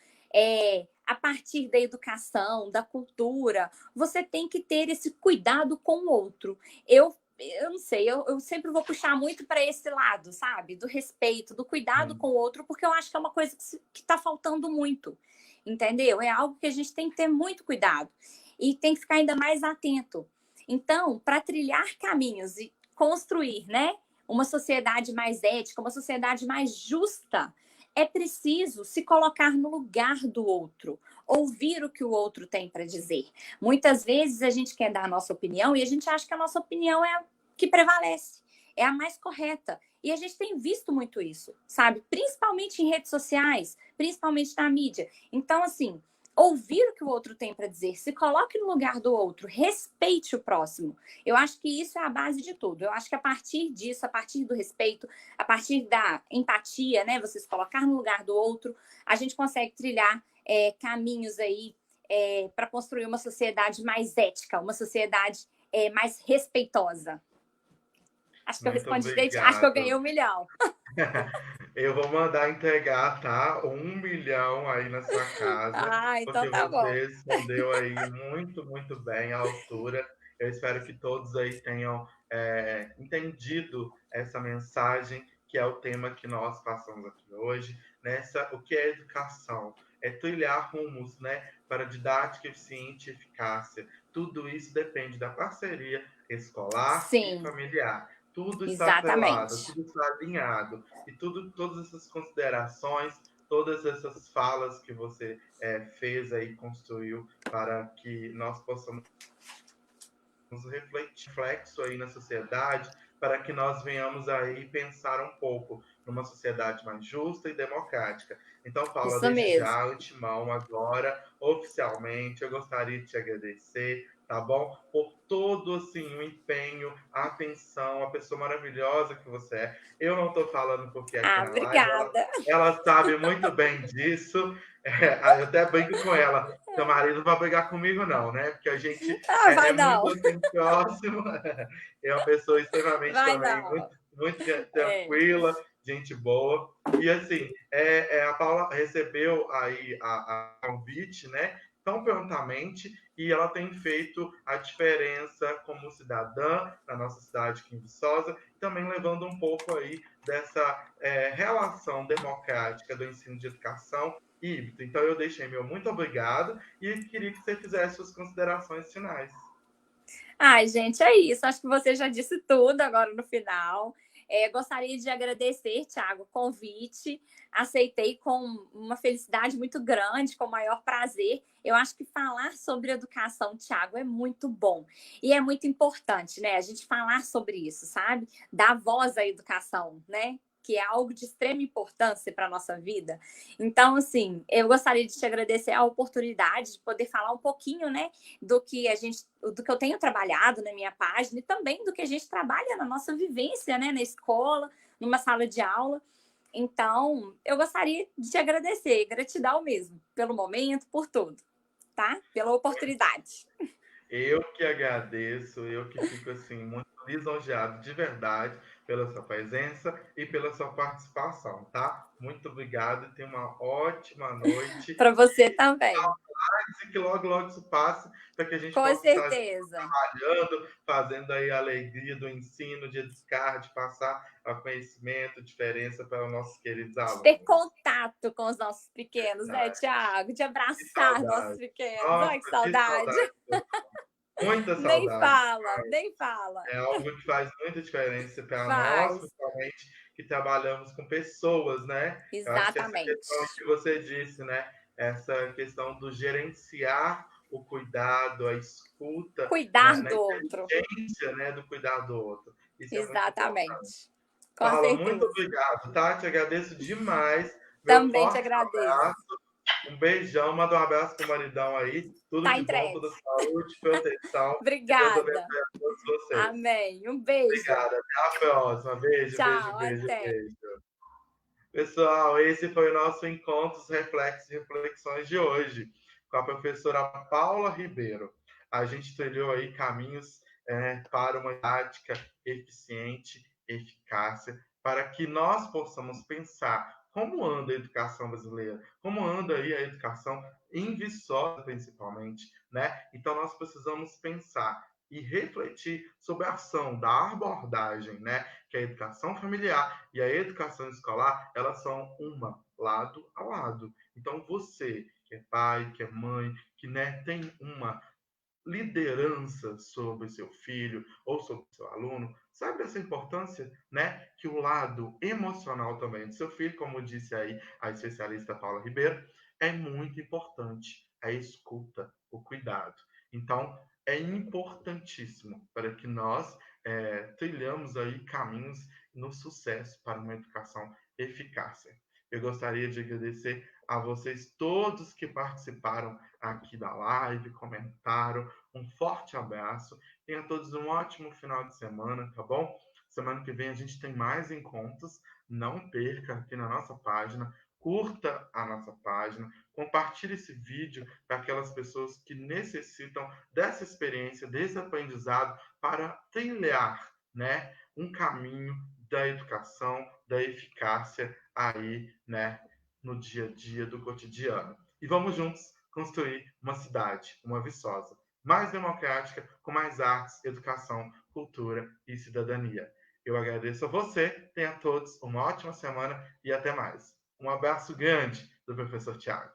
a partir da educação, da cultura, você tem que ter esse cuidado com o outro. Eu não sei, eu sempre vou puxar muito para esse lado, sabe? Do respeito, do cuidado com o outro, porque eu acho que é uma coisa que está faltando muito, entendeu? É algo que a gente tem que ter muito cuidado e tem que ficar ainda mais atento. Então, para trilhar caminhos e construir, né? Uma sociedade mais ética, uma sociedade mais justa, é preciso se colocar no lugar do outro, ouvir o que o outro tem para dizer. Muitas vezes a gente quer dar a nossa opinião e a gente acha que a nossa opinião é a que prevalece, é a mais correta. E a gente tem visto muito isso, sabe? Principalmente em redes sociais, principalmente na mídia. Então, assim, ouvir o que o outro tem para dizer, se coloque no lugar do outro, respeite o próximo. Eu acho que isso é a base de tudo. Eu acho que a partir disso, a partir do respeito, a partir da empatia, né, você se colocar no lugar do outro, a gente consegue trilhar caminhos aí para construir uma sociedade mais ética, uma sociedade mais respeitosa. Acho que eu Muito respondi direito, acho que eu ganhei obrigado. 1 milhão. Eu vou mandar entregar, tá? 1 milhão aí na sua casa, Ah, então porque tá bom. você respondeu aí muito, muito bem à altura. Eu espero que todos aí tenham entendido essa mensagem, que é o tema que nós passamos aqui hoje. O que é educação? É trilhar rumos, né, para didática eficiente e eficácia. Tudo isso depende da parceria escolar e Sim, familiar. Tudo está atrelado, exatamente. tudo está alinhado e todas essas considerações, todas essas falas que você fez aí, construiu para que nós possamos reflexo aí na sociedade, para que nós venhamos aí pensar um pouco numa sociedade mais justa e democrática. Então, Paula, Isso desde mesmo. já, antemão, agora, oficialmente, eu gostaria de te agradecer, tá bom? Por todo, assim, o empenho, a atenção, a pessoa maravilhosa que você é. Eu não estou falando porque aqui Ah, na live, obrigada. ela sabe muito bem disso, eu até brinco com ela, seu marido não vai brigar comigo não, né? Porque a gente Ah, é vai muito não. assim, próximo, é uma pessoa extremamente Vai também muito, não. muito É. tranquila, gente boa. E assim, a Paula recebeu aí a convite, né? Tão prontamente, e ela tem feito a diferença como cidadã na nossa cidade aqui em Viçosa, também levando um pouco aí dessa relação democrática do ensino de educação híbrido. Então eu deixei meu muito obrigado e queria que você fizesse suas considerações finais. Ai, gente, é isso. Acho que você já disse tudo agora no final. Gostaria de agradecer, Thiago, o convite. Aceitei com uma felicidade muito grande, com o maior prazer. Eu acho que falar sobre educação, Thiago, é muito bom. E é muito importante, né? A gente falar sobre isso, sabe? Dar voz à educação, né? Que é algo de extrema importância para a nossa vida. Então, assim, eu gostaria de te agradecer a oportunidade de poder falar um pouquinho, né, do que eu tenho trabalhado na minha página e também do que a gente trabalha na nossa vivência, né, na escola, numa sala de aula. Então, eu gostaria de te agradecer, gratidão mesmo, pelo momento, por tudo, tá? Pela oportunidade. Eu que agradeço, eu que fico assim muito lisonjeado de verdade pela sua presença e pela sua participação, tá? Muito obrigado e tenha uma ótima noite. Para você também. E que logo, logo isso passe para que a gente Com possa estar certeza. trabalhando, fazendo aí a alegria do ensino, de educar, de passar a conhecimento, diferença para os nossos queridos De ter alunos. contato com os nossos pequenos, né, Verdade. Tiago? De Que abraçar nossos saudade. pequenos. Ai, que Nossa, que saudade. saudade. Muita Nem saudade. fala, nem fala. É algo que faz muita diferença para nós, Faz. principalmente que trabalhamos com pessoas, né? Eu acho que essa questão Exatamente. que você disse, né? Essa questão do gerenciar o cuidado, a escuta, Cuidar na do outro. inteligência, né, do cuidar do outro. Isso é muito importante. Exatamente. Com Paula, muito certeza. obrigado, tá? Te agradeço demais. Meu Também te forte agradeço. abraço, um beijão, manda um abraço pro maridão aí. Tudo Tá de bom, entregue. toda saúde, proteção. Que Deus Obrigada. abençoe a todos vocês. Amém. Um beijo. Obrigado, até a próxima. Beijo, beijo, Tchau, beijo, até. beijo. Pessoal, esse foi o nosso Encontros, Reflexos e Reflexões de hoje, com a professora Paula Ribeiro. A gente trilhou aí caminhos para uma prática eficiente, eficácia, para que nós possamos pensar como anda a educação brasileira, como anda aí a educação em Viçosa, principalmente, né? Então, nós precisamos pensar e refletir sobre a ação da abordagem, né? Que é a educação familiar e a educação escolar, elas são uma, lado a lado. Então, você, que é pai, que é mãe, que né, tem uma liderança sobre seu filho ou sobre seu aluno, sabe essa importância, né? Que o lado emocional também do seu filho, como disse aí a especialista Paula Ribeiro, é muito importante. A escuta, o cuidado. Então, é importantíssimo para que nós trilhamos aí caminhos no sucesso para uma educação eficaz. Eu gostaria de agradecer a vocês todos que participaram aqui da live, comentaram. Um forte abraço. Tenha todos um ótimo final de semana, tá bom? Semana que vem a gente tem mais encontros. Não perca aqui na nossa página. Curta a nossa página. Compartilhe esse vídeo para aquelas pessoas que necessitam dessa experiência, desse aprendizado para trilhar, né, um caminho da educação, da eficácia aí, né, no dia a dia do cotidiano. E vamos juntos construir uma cidade, uma Viçosa, mais democrática, com mais artes, educação, cultura e cidadania. Eu agradeço a você, tenha todos uma ótima semana e até mais. Um abraço grande do professor Tiago.